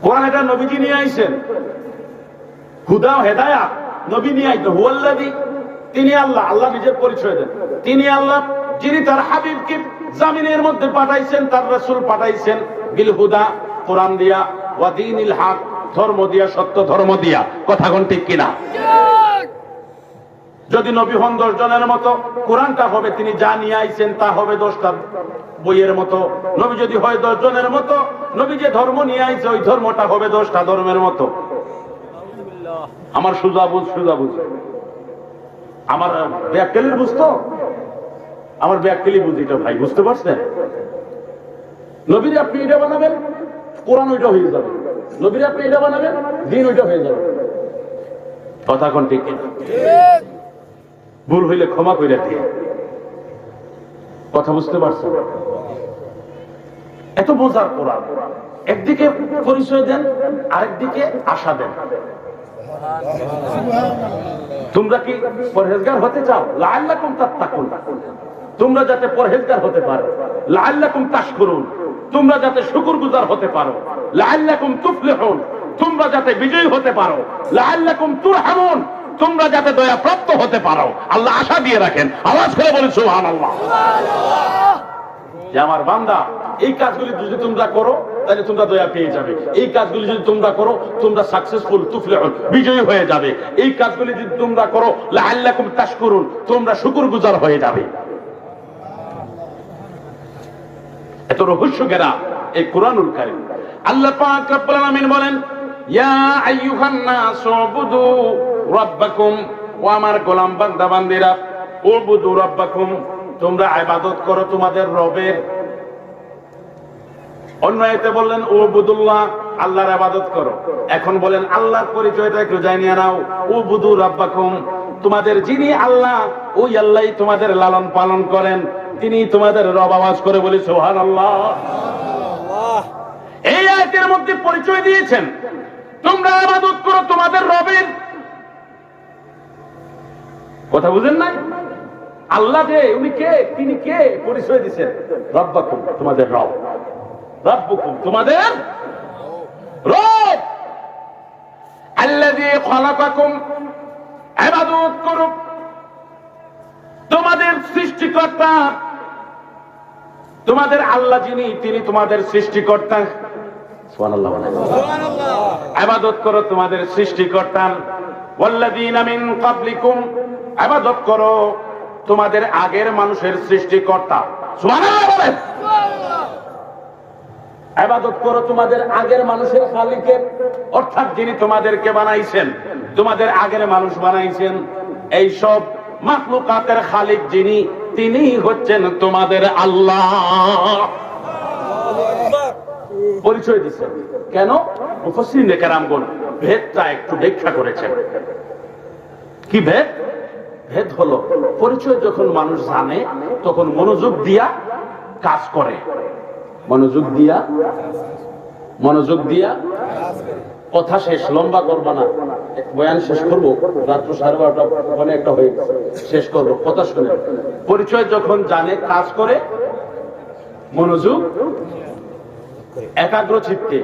কোরআন এটা নবীজি নিয়ে আইছেন, হুদা ও হেদায়েত নবী নিয়ে আইতো। ওয়াল্লাযী, তিনি আল্লাহ। আল্লাহ নিজের পরিচয় দেন, তিনি আল্লাহ যিনি তার হাবিবকে জমিনের মধ্যে পাঠাইছেন, তার রাসূল পাঠাইছেন বিল হুদা, কোরআন দিয়া, ওয়া দীনিল হক, ধর্ম দিয়া, সত্য ধর্ম দিয়া। কথা কোন ঠিক কিনা? যদি নবী হন 10 জনের মতো, কোরআনটা হবে তিনি যা নিয়ে আইছেন তা হবে 10টা বইয়ের মতো। নবী যদি হয় 10 জনের মতো, নবী যে ধর্ম নিয়ে আইছে ওই ধর্মটা হবে 10টা ধর্মের মতো। আমার সুজা বুঝ, সুজা বুঝ। আমার ব্যাককেলির বুঝতো, আমার ব্যাককেলি বুঝি তো ভাই, বুঝতে পারছেন? নবীর আপনি এটা বানাবেন, কোরআন ওইটা হয়ে যাবে। নবীর আপনি এটা বানাবেন, দিন ওইটা হয়ে যাবে। কথা কোন ঠিক কিনা? ভুল হইলে ক্ষমা করে দিয়ে। কথা বুঝতে পারছো? এত বোঝার কোরআন। একদিকে পরিচয় দেন, আরেকদিকে আশা দেন। তোমরা কি পরহেজগার হতে চাও? লাআল্লাকুম তাত্তাকুন। তোমরা যাতে পরহেজগার হতে পারো। লাআল্লাকুম তাশকুরুন। তোমরা যাতে শুকরগুজার হতে পারো। লাআল্লাকুম তুফলিহুন। তোমরা যাতে বিজয়ী হতে পারো। লাআল্লাকুম তুরহামুন। তোমরা যাতে দয়া প্রাপ্ত হতে পারো। আল্লাহ আশা দিয়ে রাখেন। আওয়াজ করে বলেন সুবহানাল্লাহ। যে আমার বান্দা, এই কাজগুলি যদি তোমরা করো তাহলে তোমরা দয়া পেয়ে যাবে। এই কাজগুলি যদি তোমরা করো তোমরা সাকসেসফুল, তুফলিহুন, বিজয়ী হয়ে যাবে। এই কাজগুলি যদি তোমরা করো লাআল্লাকুম তাশকুরুন, তোমরা শুকরগুজার হয়ে যাবে। এত রহস্য ঘেরা এই কুরআনুল কারীম। আল্লাহ পাক রব্বুল আলামিন বলেন, ইয়া আইয়ুহান নাসু উবুদু রাব্বাকুম। ও আমার গোলাম বান্দা বান্দিরা, উবুদু রাব্বাকুম, তোমরা ইবাদত করো তোমাদের রবের। অন্য আয়াতে বললেন উবুদুল্লাহ, আল্লাহর ইবাদত করো। এখন বলেন আল্লাহর পরিচয়টা একটু জানিয়ে নাও। উবুদু রাব্বাকুম, তোমাদের যিনি আল্লাহ, ওই আল্লাহই তোমাদের লালন পালন করেন, তিনি তোমাদের রব। আওয়াজ করে বলি সুবহানাল্লাহ। এই আয়াতের মধ্যে পরিচয় দিয়েছেন, তোমরা ইবাদত করো তোমাদের রবের। কথা বুঝেন নাই? আল্লাহ যে উনি কে, তিনি কে, পরিচয় দিয়েছেন। রব্বাকুম, তোমাদের রব। রব্বুকুম, তোমাদের রব। আল্লাযী খালাকাকুম, ইবাদত করো তোমাদের সৃষ্টিকর্তা। তোমাদের আল্লাহ যিনি, তিনি তোমাদের সৃষ্টিকর্তা। সুবহানাল্লাহ। ইবাদত করো তোমাদের সৃষ্টিকর্তা। ওয়াল্লাযীনা মিন ক্বাবলিকুম, ইবাদত করো তোমাদের আগের মানুষের সৃষ্টিকর্তা। সুবহানাল্লাহ বলেন। ইবাদত করো তোমাদের আগের মানুষের খালিকের, অর্থাৎ যিনি তোমাদেরকে বানাইছেন। তোমাদের আগের মানুষ বানাইছেন। এই সব মাখলুকাতের খালিক যিনি, তিনি হচ্ছেন তোমাদের আল্লাহ। পরিচয় দিচ্ছেন কেন? মুফাসসিরিনে কেরামগণ ভেদটা একটু ব্যাখ্যা করেছেন। কি ভেদ? ভেদ হলো পরিচয় যখন মানুষ জানে তখন মনোযোগ দিয়া কাজ করে। মনোযোগ দিয়া কথা শেষ, লম্বা করবো না, বয়ান শেষ করবো, রাত্র 12:30 অনেকটা হয়ে গেছে, শেষ করবো, কথা শুনে। পরিচয় যখন জানে কাজ করে, মনোযোগ, একাগ্র চিত্তে,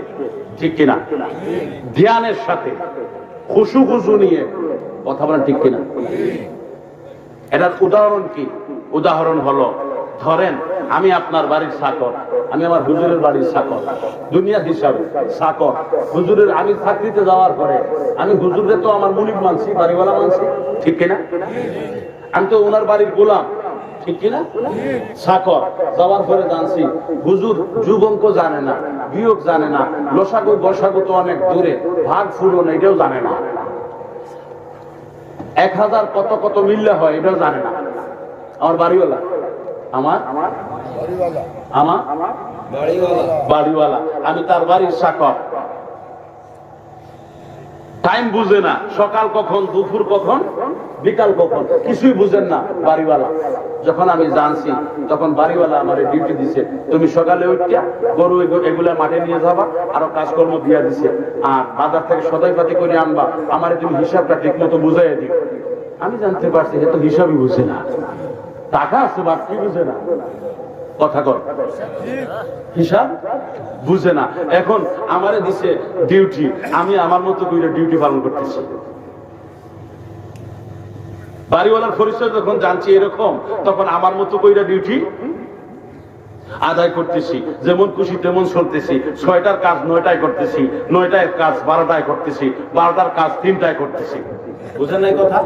ঠিক কিনা? ধ্যানের সাথে খুশু নিয়ে কথা বলেন, ঠিক কিনা? এটার উদাহরণ কি? উদাহরণ হলো, ধরেন আমি আপনার বাড়ির চাকর, আমি আমার হুজুরের বাড়ির চাকর, দুনিয়া হিসাবে চাকর। হুজুরের আমি চাকরিতে যাওয়ার পরে আমি হুজুরের তো আমার মুনিব মানছি, বাড়িওয়ালা মানছি, ঠিক কিনা? আমি তো ওনার বাড়ির গোলাম, ঠিক কিনা? চাকর যাওয়ার পরে জানছি হুজুর যুগ অঙ্ক জানে না, বিয়োগ জানে না, লসাগু বসাগু তো অনেক দূরে, ভাগ ফুরন এটাও জানে না, 1000 কত কত মিললে হয় এটাও জানে না। আমার বাড়িওয়ালা, আমার বাড়িওয়ালা, আমি তার বাড়ির চাকর। টাইম বুঝে না, সকাল কখন, দুপুর কখন, বিকাল কখন, কিছুই বুঝেন না বাড়িওয়ালা। যখন আমি জানছি তখন বাড়িওয়ালা আমার ডিউটি দিছে, তুমি সকালে উঠিয়া গরু এগুলা মাঠে নিয়ে যাবা, আরো কাজকর্ম দিয়া দিছে, আর বাজার থেকে সদাই পাতি করে আনবা, আমার তুমি হিসাবটা ঠিক মতো বুঝাইয়া দিও। আমি জানতে পারছি এ তো হিসাবই বুঝে না, টাকা আছে বাকি বুঝে না, কথা কর, হিসাব বুঝে না। এখন আমারে দিছে ডিউটি, আমি আমার মতো করে ডিউটি পালন করতেছি। বাড়িওয়ালার পরিচয় যখন জানছি এরকম, তখন আমার মতো করে ডিউটি আদায় করতেছি, যেমন খুশি তেমন চলতেছি। 6টার কাজ 9টায় করতেছি, 9টার কাজ 12টায় করতেছি, 12টার কাজ 3টায় করতেছি। বুঝেন নাই কথা?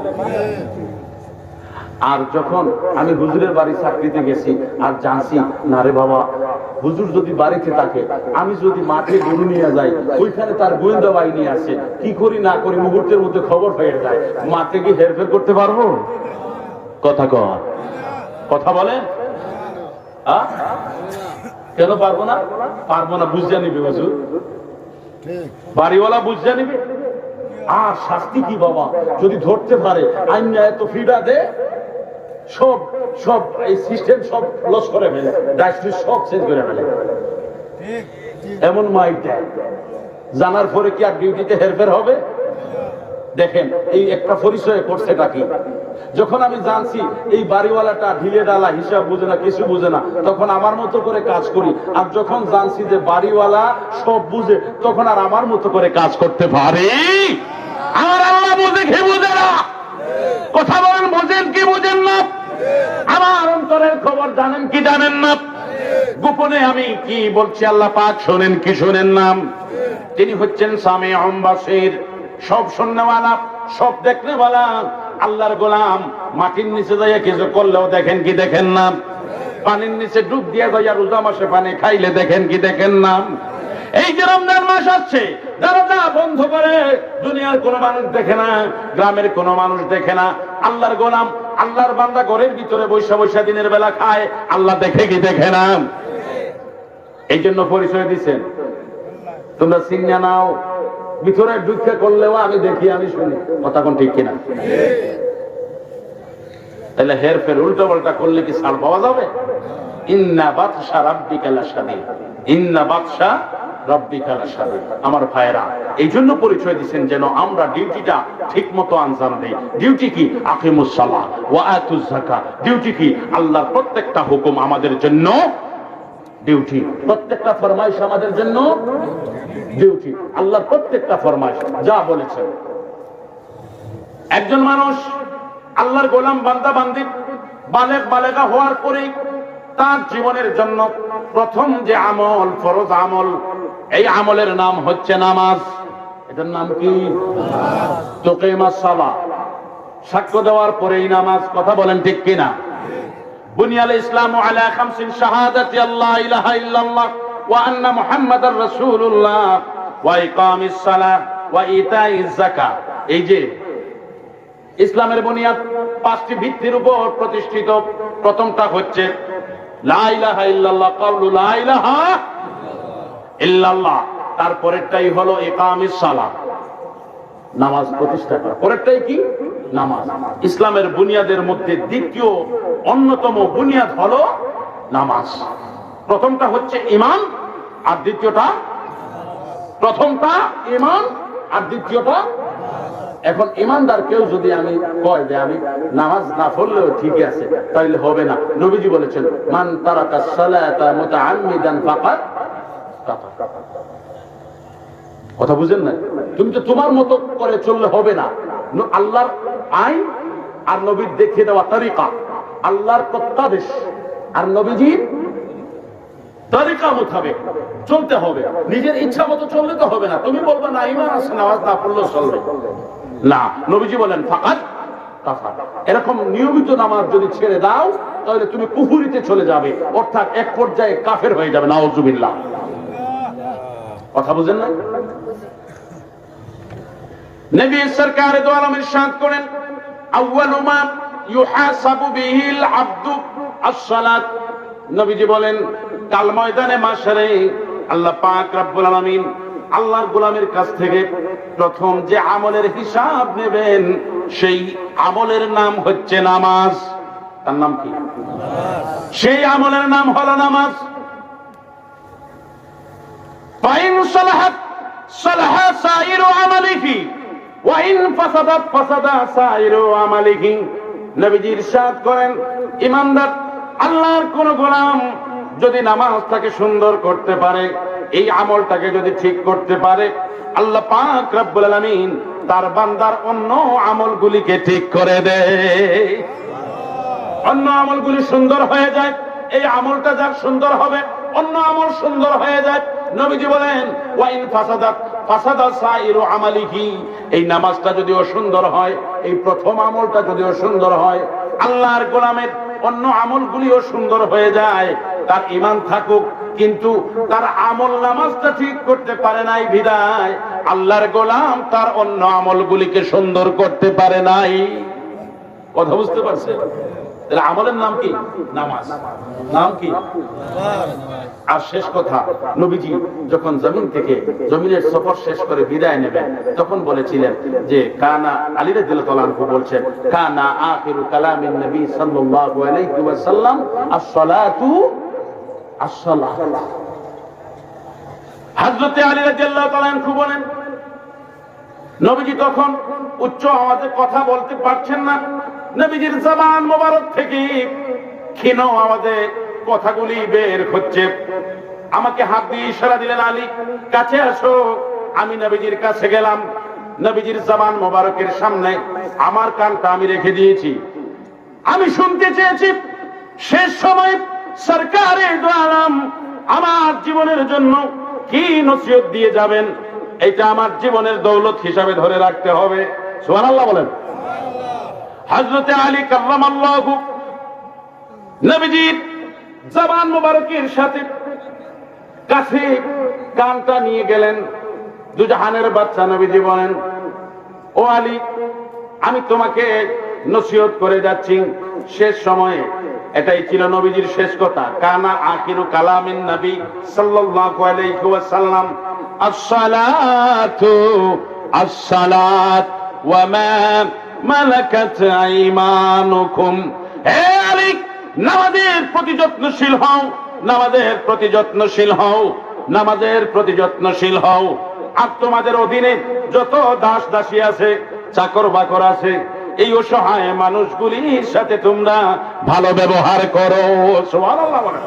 আর যখন আমি হুজুরের বাড়ি চাকরিতে গেছি আর জানছি না রে বাবা, হুজুর যদি বাড়িতে থাকে, আমি যদি মাঠে গরু নিয়ে যাই, ওইখানে তার গোয়েন্দা বাহিনী আছে, কি করি না করি মুহূর্তের মধ্যে খবর হয়ে যায়, মাঠে কি হেরফের করতে পারবো? কথা বলেন, কেন পারবো না? পারবো না, বুঝে নিবে হুজুর, বাড়িওয়ালা বুঝে নিবে। আর শাস্তি কি বাবা, যদি ধরতে পারে আইন এত ফিডা দে, সব সব এই সিস্টেম সব লস করে ফেলে, ডাস্ট্রি সব চেঞ্জ করে ফেলে, এমন মাইক দেয়। জানার পরে কি আর ডিউটিতে হেরফের হবে? দেখেন এই একটা পরিচয় করছে নাকি। যখন আমি জানছি এই বাড়িওয়ালাটা ঢিলে ডালা, হিসাব বুঝে না, কিছু বুঝে না, তখন আমার মতো করে কাজ করি। আর যখন জানছি যে বাড়িওয়ালা সব বুঝে, তখন আর আমার মতো করে কাজ করতে পারি। আমার আল্লাহ বুঝে কি বুঝে না? কথা বলেন, বোঝেন কি বুঝেন না? আমার অন্তরের খবর জানেন কি জানেন না? গোপনে আমি কি বলছি আল্লাহ পাক শোনেন কি শোনেন না? তিনি হচ্ছেন সামিউম বাসীর, সব শুননেওয়ালা, সব দেখনেওয়ালা, আল্লাহর গোলাম। মাটির নিচে যাইয়া কিছু করলেও দেখেন কি দেখেন না? পানির নিচে ডুব দিয়া যাইয়া রোজা মাসে পানি খাইলে দেখেন কি দেখেন না? এই যে রমজান মাস আসছে, দরজা বন্ধ করে, দুনিয়ার কোন মানুষ দেখে না, গ্রামের কোন মানুষ দেখে না, আল্লাহর গোলাম, আল্লাহর বান্দা ঘরের ভিতরে বৈশা বৈশা দিনের বেলা খায়, আল্লাহ দেখে কি দেখে না? এই জন্য পরিচয় দিচ্ছেন, তোমরা চিন্তা নাও, ভিতরে ঢুকে করলেও আমি দেখি, আমি শুনি, কথা কোন ঠিক কিনা? তাহলে হেরফের উল্টো পাল্টা করলে কি ছাড় পাওয়া যাবে? ইন্না বাতশা রাব্বিকা লাশাদীদ, ইন্না বাতশা রাব্বিকা লাশাদীদ। আমার ভাইরা, এই জন্য পরিচয় দিচ্ছেন যেন আমরা ডিউটিটা ঠিক মতো আনজাম দেই। ডিউটি কি? আকিমুস সালাহ ওয়া আতুজ যাকাত। ডিউটি কি? আল্লাহর প্রত্যেকটা হুকুম আমাদের জন্য ডিউটি, প্রত্যেকটা ফরমাইশ আমাদের জন্য ডিউটি। আল্লাহর প্রত্যেকটা ফরমাইশ যা বলেছেন। একজন মানুষ আল্লাহর গোলাম, বান্দা বান্দি, বালেগ বালেগা হওয়ার পরে তার জীবনের জন্য প্রথম যে আমল, ফরজ আমল, এই আমলের নাম হচ্ছে নামাজ। এটার নাম কি? তুকিমাস সালাহ। সাক্ষ্য দেওয়ার পরেই নামাজ, কথা বলেন ঠিক কিনা? বুনিয়াল ইসলামু আলা খামসিন শাহাদাতি আল্লা ইলাহা ইল্লাল্লাহ ওয়া আন্না মুহাম্মাদার রাসূলুল্লাহ ওয়া ইকামিস সালাহ ওয়া ইতাইজ যাকাত। এই যে ইসলামের বুনিয়াদ 5টি ভিত্তির উপর প্রতিষ্ঠিত। প্রথমটা হচ্ছে লা ইলাহা ইল্লাল্লাহ, কাউলু লা ইলাহা ইল্লাল্লাহ। তারপরেরটাই হলো ইকামিস সালাত, নামাজ প্রতিষ্ঠা করা। পরেরটাই কি? নামাজ। ইসলামের বুনিয়াদের মধ্যে দ্বিতীয় অন্যতম বুনিয়াদ হলো নামাজ। প্রথমটা হচ্ছে ঈমান আর দ্বিতীয়টা, প্রথমটা ঈমান আর দ্বিতীয়টা। এখন ঈমানদার কেউ যদি আমি কয় যে আমি নামাজ না পড়লেও ঠিক আছে, তাহলে হবে না। নবীজি বলেছেন মান তারাকাস সালাতা মুতাআম্মিদান ফাকাদ কাফার। কথা বুঝেন না? তুমি তো তোমার মতো করে চললে হবে না। আল্লাহর আইন আর নবীর দেখিয়ে দেওয়া তরিকা, আল্লাহর প্রত্যাদেশ আর নবীজির তরিকা মোতাবেক চলতে হবে। নিজের ইচ্ছা মতো চললে তো হবে না। তুমি বলবে না ঈমান আছে, নামাজ না পড়লেও চলবে না। নবীজি বলেন ফাকাদ কাফার। এরকম নিয়মিত নামাজ যদি ছেড়ে দাও তাহলে তুমি কুফরিতে চলে যাবে, অর্থাৎ এক পর্যায়ে কাফের হয়ে যাবে। নাউজুবিল্লাহ। কথা বুঝেন না? নবী সরকার দো আলম ইরশাদ করেন আউয়ালু মা ইউহাসাবু বিহিল আবদু আস-সালাত। নবীজি বলেন কাল ময়দানে মাশরে আল্লাহ পাক রব্বুল আলামিন আল্লাহর গোলামের কাছ থেকে প্রথম যে আমলের হিসাব নেবেন সেই আমলের নাম হচ্ছে নামাজ। তার নাম কি? সেই আমলের নাম হলো নামাজ। ফাইন সালাহাত সালাহা সাইরু আমালিহি ওয়া ইন ফাসাদাত ফাসাদা সাইরু আমালিহি। নবীজি ইরশাদ করেন ঈমানদার আল্লাহর কোন গোলাম যদি নামাজটাকে সুন্দর করতে পারে, এই আমলটাকে যদি ঠিক করতে পারে, আল্লাহ পাক রব্বুল আলামিন তার বান্দার অন্য আমলগুলিকে ঠিক করে দেয়। অন্য আমলগুলি সুন্দর হয়ে যায়। এই আমলটা যার সুন্দর হবে অন্য আমল সুন্দর হয়ে যায়। নবীজি বলেন ওয়া ইন ফাসাদাত ফাসাদা সাইরু আমালিহি। এই নামাজটা যদি অসুন্দর হয়, এই প্রথম আমলটা যদি অসুন্দর হয়, আল্লাহর গোলামের অন্য আমলগুলিও সুন্দর হয়ে যায়। তার ঈমান থাকুক কিন্তু তার আমল নামাজটা ঠিক করতে পারে নাই বিদায় আল্লাহর গোলাম তার অন্য আমলগুলিকে সুন্দর করতে পারে নাই। কথা বুঝতে পারছেন? তাহলে আমলের নাম কি? নামাজ। নাম কি? আর শেষ কথা, নবীজি যখন জমিন থেকে জমিনের সফর শেষ করে বিদায় নেবেন তখন বলেছিলেন যে কানা, আলী রাদিয়াল্লাহু তাআলা আনহু বলছেন কানা আখিরু কালামিন নবী সাল্লাল্লাহু আলাইহি ওয়াসাল্লাম আস-সালাতু আস-সালাহ। হযরত আলী রাদিয়াল্লাহু তাআলা আনহু বলেন নবীজি তখন উচ্চ আওয়াজে কথা বলতে পারছেন না। নবীজির জবান মোবারক থেকে ক্ষীণ আওয়াজে কথাগুলি বের হচ্ছে। আমাকে হাত দিয়ে ইশারা দিলেন আলী কাছে আসো। আমি নবীজির কাছে গেলাম। নবীজির জবান মোবারকের সামনে আমার কানটা আমি রেখে দিয়েছি। আমি শুনতে চেয়েছি শেষ সময় সরকারে দো আলম আমার জীবনের জন্য কি নসিহত দিয়ে যাবেন, এটা আমার জীবনের দৌলত হিসাবে ধরে রাখতে হবে। সুবহানাল্লাহ বলেন। হযরত আলী কাররামাল্লাহু নবীজির জবান মোবারকের সাথে কাছে কানটা নিয়ে গেলেন। দুজাহানের বাদশা নবীজি বলেন ও আলী, আমি তোমাকে নসিহত করে যাচ্ছি। শেষ সময়ে এটাই ছিল নবীজির শেষ কথা। কানা আখিরু কালামিন নবী সাল্লাল্লাহু আলাইহি ওয়াসাল্লাম আস-সালাতু আস-সালাত ওয়া মা মালাকাত আইমানুকুম। হে আলী, নামাজের প্রতি যত্নশীল হও, নামাজের প্রতি যত্নশীল হও, নামাজের প্রতি যত্নশীল হও। আর তোমাদের অধীনে যত দাস দাসী আছে, চাকর বাকর আছে, এই অসহায় মানুষগুলির সাথে তোমরা ভালো ব্যবহার করো। সুবহানাল্লাহ বলেন।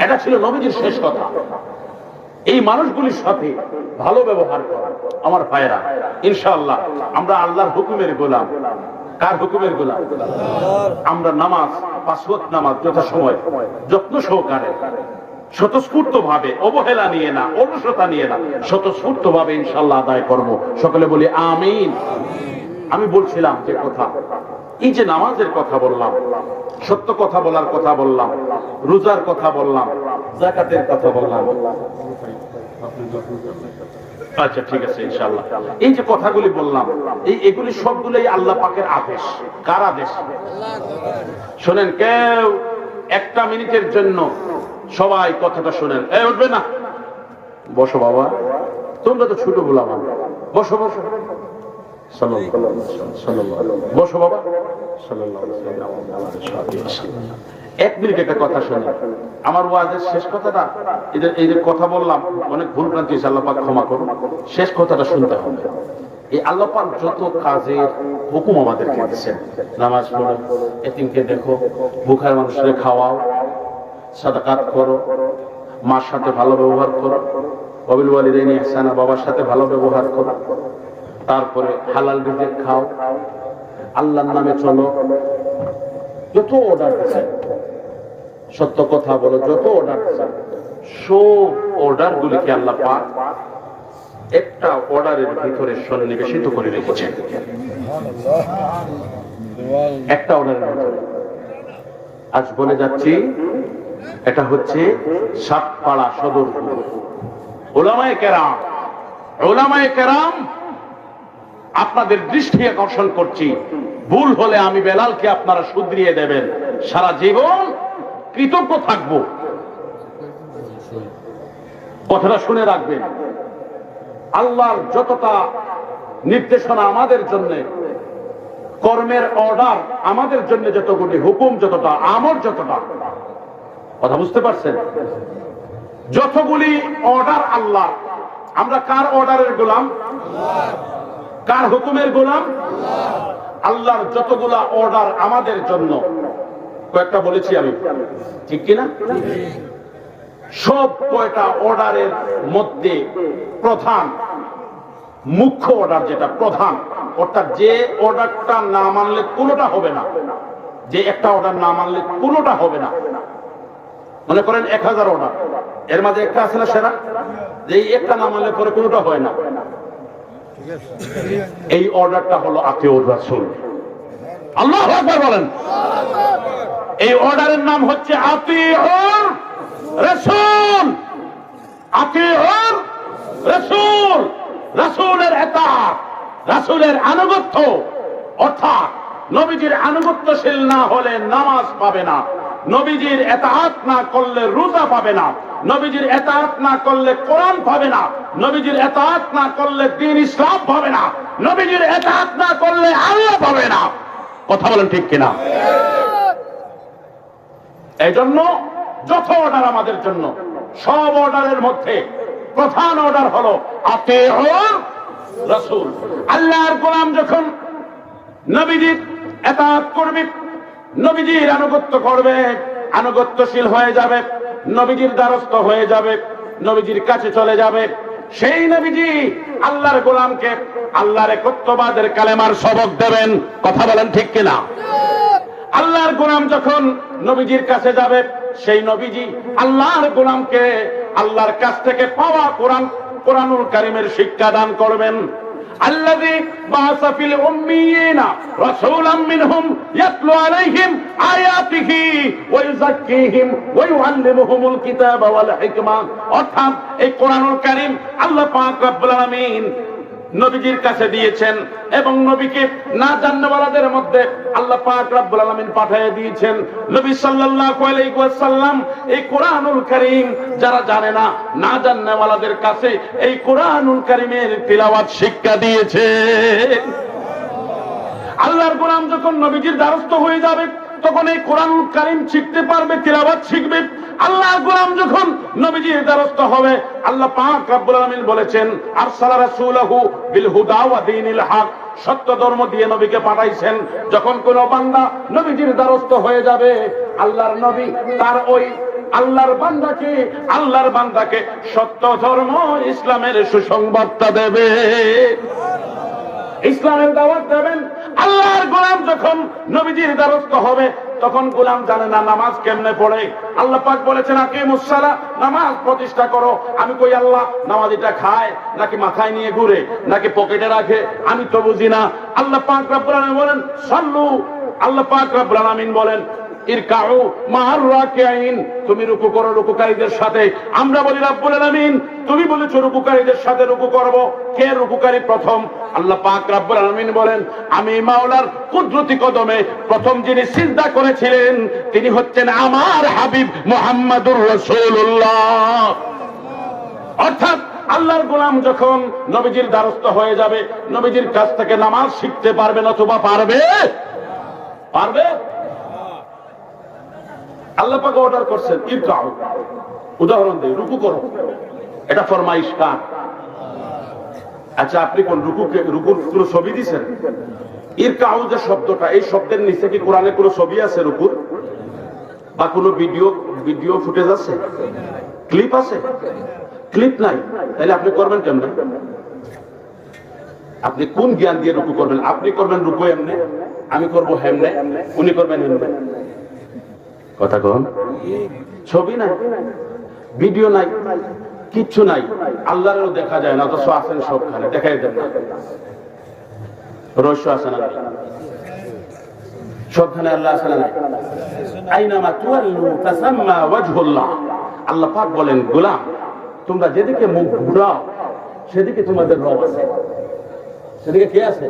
এটা ছিল নবীজির শেষ কথা। এই মানুষগুলির সাথে ভালো ব্যবহার করা। আমার ভাইরা, ইনশাআল্লাহ আমরা আল্লাহর হুকুমের গোলাম। কার হুকুমের গোলাম? আমরা নামাজ, পাঁচ ওয়াক্ত নামাজ যথাসময় যত্ন সহকারে স্বতঃস্ফূর্ত ভাবে, অবহেলা নিয়ে না, অলসতা নিয়ে না, স্বতঃস্ফূর্ত ভাবে ইনশাআল্লাহ আদায় করব। সকলে বলি আমিন। আমি বলছিলাম যে কথা, এই যে নামাজের কথা বললাম, সত্য কথা বলার কথা বললাম, রোজার কথা বললাম, যাকাতের কথা বললাম, আচ্ছা ঠিক আছে ইনশাআল্লাহ। এই যে কথাগুলি বললাম, এগুলি সবগুলোই আল্লাহ পাকের আদেশ। কার আদেশ? শোনেন, কেউ একটা মিনিটের জন্য সবাই কথাটা শোনেন। এই উঠবে না, বসো বাবা, তোমরা তো ছোট বলা, বসো বসো, বসো বাবা। এক মিনিট একটা কথা শোনেন। আমার ওয়াজের শেষ কথাটা, এই যে কথা বললাম, অনেক ভুল ভ্রান্তি হয়েছে, আল্লাহ পাক ক্ষমা করুন। শেষ কথাটা শুনতে হবে। এই আল্লাহ পাক যত কাজের হুকুম আমাদেরকে দিয়েছেন, নামাজ পড়ো, এতিমকে দেখো, ভুখার মানুষকে খাওয়াও, সাদাকাত করো, মার সাথে ভালো ব্যবহার করো, ওয়াবিল ওয়ালিদাইনি ইহসানা, বাবার সাথে ভালো ব্যবহার করো, তারপরে হালাল রিজিক খাও, আল্লাহর নামে চলো, যত অর্ডার দিয়েছেন, সত্য কথা বলো, যত অর্ডার দিয়েছেন, সব অর্ডার গুলিকে আল্লাহ পাক একটা অর্ডারের ভিতরে সন্নিবেশিত করে রেখেছেন। একটা অর্ডারের ভিতরে আজ বলে যাচ্ছি, এটা হচ্ছে সাতপাড়া সদর। উলামায়ে কেরাম, উলামায়ে কেরাম, আপনাদের দৃষ্টি আকর্ষণ করছি, ভুল হলে আমি বেলালকে আপনারা শুধরিয়ে দেবেন, সারা জীবন কৃতজ্ঞ থাকব। কথাটা শুনে রাখবেন। আল্লাহর যতটা নির্দেশনা আমাদের জন্য, কর্মের অর্ডার আমাদের জন্য যতগুলি, হুকুম যতটা, আমর যতটা, কথা বুঝতে পারছেন? যতগুলি অর্ডার আল্লাহ, আমরা কার অর্ডারের গোলাম? কার হুকুমের গোলাম? আল্লাহর যতগুলা অর্ডার আমাদের জন্য, কয়েকটা বলেছি আমি, ঠিক কিনা? সব কয়টা অর্ডারের মধ্যে প্রধান, মুখ্য অর্ডার যেটা প্রধান, অর্থাৎ যে অর্ডারটা না মানলে কোনোটা হবে না, যে একটা অর্ডার না মানলে কোনোটা হবে না। মনে করেন 1000 অর্ডার, এর মাঝে একটা আছে না সেরা, যে এই একটা না মানলে পরে কোনোটা হয় না। এই অর্ডারটা হলো আতিউর রাসূল। আল্লাহু আকবার বলেন। এই অর্ডারের নাম হচ্ছে আতিউর রাসূল। আতিউর রাসূল, রাসূলের ইতাআত, রাসূলের আনুগত্য। অর্থাৎ নবীজির আনুগত্যশীল না হলে নামাজ পাবে না, নবীজির ইতাআত না করলে রোজা পাবে না, নবীজির ইতাআত না করলে কোরআন পাবে না, নবীজির ইতাআত না করলে দ্বীন ইসলাম পাবে না, নবীজির ইতাআত না করলে আল্লাহ পাবে না। কথা বলেন ঠিক কিনা? এই জন্য যত অর্ডার আমাদের জন্য, সব অর্ডারের মধ্যে প্রধান অর্ডার হলো আতিউর রাসূল। আল্লাহর গোলাম যখন নবীজির ইতাআত করবে, নবীজির আনুগত্য করবে, আনুগত্যশীল হয়ে যাবে, নবীজির দ্বারস্থ হয়ে যাবে, নবীজির কাছে চলে যাবে, সেই নবীজি আল্লাহর গোলামকে আল্লাহর একত্ববাদের কালেমার সবক দেবেন। কথা বলেন ঠিক কিনা? আল্লাহর গোলাম যখন নবীজির কাছে যাবে, সেই নবীজি আল্লাহর গোলামকে আল্লাহর কাছ থেকে পাওয়া কোরআনুল কারীমের শিক্ষা দান করবেন। الذي بعث في الأميين رسولا منهم يتلو عليهم آياته ويزكيهم ويعلمهم الكتاب والحكمة। অর্থাৎ এই কোরআনুল কারীম আল্লাহ পাক রব্বুল আলামিন নবীজির কাছে দিয়েছেন, এবং নবীকে না জাননেওয়ালাদের মধ্যে আল্লাহ পাক রব্বুল আলামিন পাঠিয়ে দিয়েছেন। নবী সাল্লাল্লাহু আলাইহি ওয়াসাল্লাম এই কোরআনুল কারীম যারা জানে না, না জাননেওয়ালাদের কাছে এই কোরআনুল কারীমের তিলাওয়াত শিক্ষা দিয়েছেন। আল্লাহর গোলাম যখন নবীজির দ্বারস্থ হয়ে যাবে, তখন এই কোরআনুল কারীম শিখতে পারবে, তিলাওয়াত শিখবে। আল্লাহর গোলাম যখন নবীজির দ্বারস্থ হবে, আল্লাহ পাক রব্বুল আলামিন বলেছেন, আরসালা রাসূলাহু বিল হুদা ওয়া দীনিল হক, সত্য ধর্ম দিয়ে নবীকে পাঠাইছেন। যখন কোন বান্দা নবীজির দ্বারস্থ হয়ে যাবে, আল্লাহর নবী তার ওই আল্লাহর বান্দাকে সত্য ধর্ম ইসলামের সুসংবাদটা দেবে, ইসলামের দাওয়াত দেবেন। আল্লাহর গোলাম যখন নবীজির দ্বারস্থ হবে, তখন গোলাম জানে না নামাজ কেমনে পড়ে। আল্লাহ পাক বলেছেন, আকিমুস সালাহ, নামাজ প্রতিষ্ঠা করো। আমি কই আল্লাহ, নামাজিটা খায় নাকি মাথায় নিয়ে ঘুরে নাকি পকেটে রাখে, আমি তো বুঝি না। আল্লাহ পাক রব্বুল আলামিন বলেন সাল্লু, আল্লাহ পাক রব্বুল আলামিন বলেন ইরকাউ মা'আর রাকিঈন, তুমি রুকু করো রুকুকারীদের সাথে। আমরা বলি রব্বুল আলামিন তুমি বলেছো রুকুকারীদের সাথে রুকু করব। কে রুকুকারী প্রথম? আল্লাহ পাক রব্বুল আলামিন বলেন, আমি মাওলার কুদরতি কদমে প্রথম যিনি সিজদা করেছিলেন তিনি হচ্ছেন আমার হাবিব মুহাম্মাদুর রাসূলুল্লাহ। অর্থাৎ আল্লাহর গোলাম যখন নবীজির দ্বারস্থ হয়ে যাবে, নবীজির কাছ থেকে নামাজ শিখতে পারবে না, অথবা পারবে? আল্লাহ পাক অর্ডার করছেন ইরকাউ, উদাহরণ দেই, রুকু করো। এটা ফরমাইশ কার? আচ্ছা, আপনি কোন রুকুর কোন ছবি দিছেন? ইরকাউ যে শব্দটা, এই শব্দের নিচে কি কোরআনে কোনো ছবি আছে রুকুর? বা কোনো ভিডিও ফুটেজ আছে? ক্লিপ আছে? ক্লিপ নাই, তাহলে আপনি করবেন কেমনে? আপনি কোন জ্ঞান দিয়ে রুকু করবেন? আপনি করবেন রুকু এমনে, আমি করব হেমনে, উনি করবেন হেমনে। কথা কোন? ছবি নাই, ভিডিও নাই, কিচ্ছু নাই, আল্লাহরও দেখা যায় না, অথচ আছেন সবখানে, দেখাই দেন না। রহস্য আছে না? সবখানে আল্লাহ আছে না? আইনামা তুওয়াল্লু তাসাম্মা ওয়াজহুল্লাহ। আল্লাহ পাক বলেন, গোলাম তোমরা যেদিকে মুখ ঘুরাও সেদিকে তোমাদের রব আছে। সেদিকে কে আছে?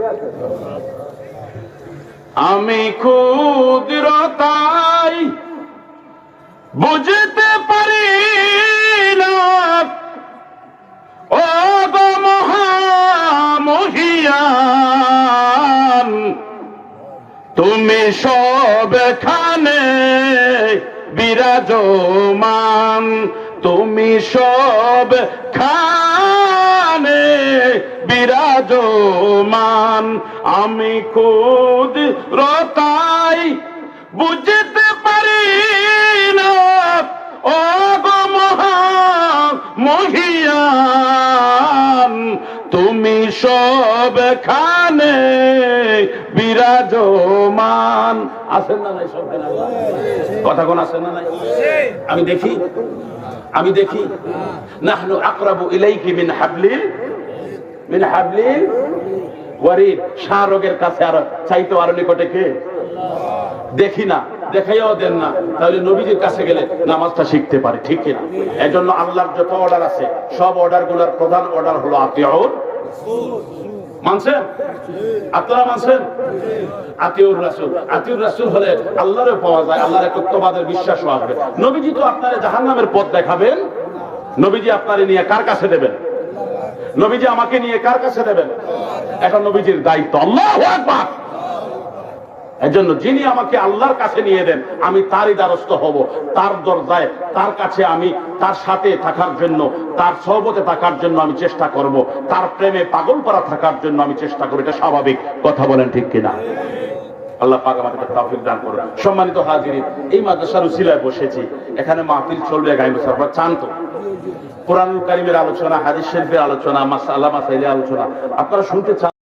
আমি কুদরতাই বুঝতে পারি না, ও গো মহামহিয়ান, তুমি সবখানে বিরাজমান, তুমি সবখানে বিরাজমান। আমি কুদরতাই বুঝতে পারি না, ও গো মহামহিয়ান, তুমি সবখানে বিরাজমান। আছেন না নাই সবখানে? কথা কোন আছেন না নাই? আমি দেখি নাহনু আকরাবু ইলাইকি মিন হাবলিল ওয়ারিদ। শাহরগের কাছে আর চাইতো আরো নিকটে কে? দেখি না, দেখাইও দেন না, তাহলে নবীজির কাছে গেলে নামাজটা শিখতে পারে, ঠিক কিনা? এজন্য আল্লাহর যত অর্ডার আছে সব অর্ডার গুলার প্রধান অর্ডার হলো আতিউর। মানছেন? আপনারা মানছেন? আতিউর রাসূল। আতিউর রাসূল হলে আল্লাহরে পাওয়া যায়, আল্লাহর একত্ববাদের বিশ্বাসও আসবে। নবীজি তো আপনারে জাহান্নামের পথ দেখাবেন, নবীজি আপনারে নিয়ে কার কাছে দেবেন? নবীজি আমাকে নিয়ে কার কাছে দেবেন? এটা নবীজির দায়িত্ব। আল্লাহু আকবার। এজন্য যিনি আমাকে আল্লাহর কাছে নিয়ে দেন আমি তারই দ্বারস্থ হব, তার দরজায়, তার কাছে আমি তার সাথে থাকার জন্য, তার সহবতে থাকার জন্য আমি চেষ্টা করব, তার প্রেমে পাগল করা থাকার জন্য আমি চেষ্টা করব। এটা স্বাভাবিক কথা, বলেন ঠিক কিনা? আল্লাহ পাক আমাদেরকে তৌফিক দান করুন। সম্মানিত হাজিরিন, এই মাদ্রাসার উসিলায় বসেছি, এখানে মাহফিল চলবে গায়বে সরফা চান্ত, কোরআনুল কারীমের আলোচনা, হাদিস শরীফের আলোচনা, মাসালা মাসাইলের আলোচনা আপনারা শুনতে চান।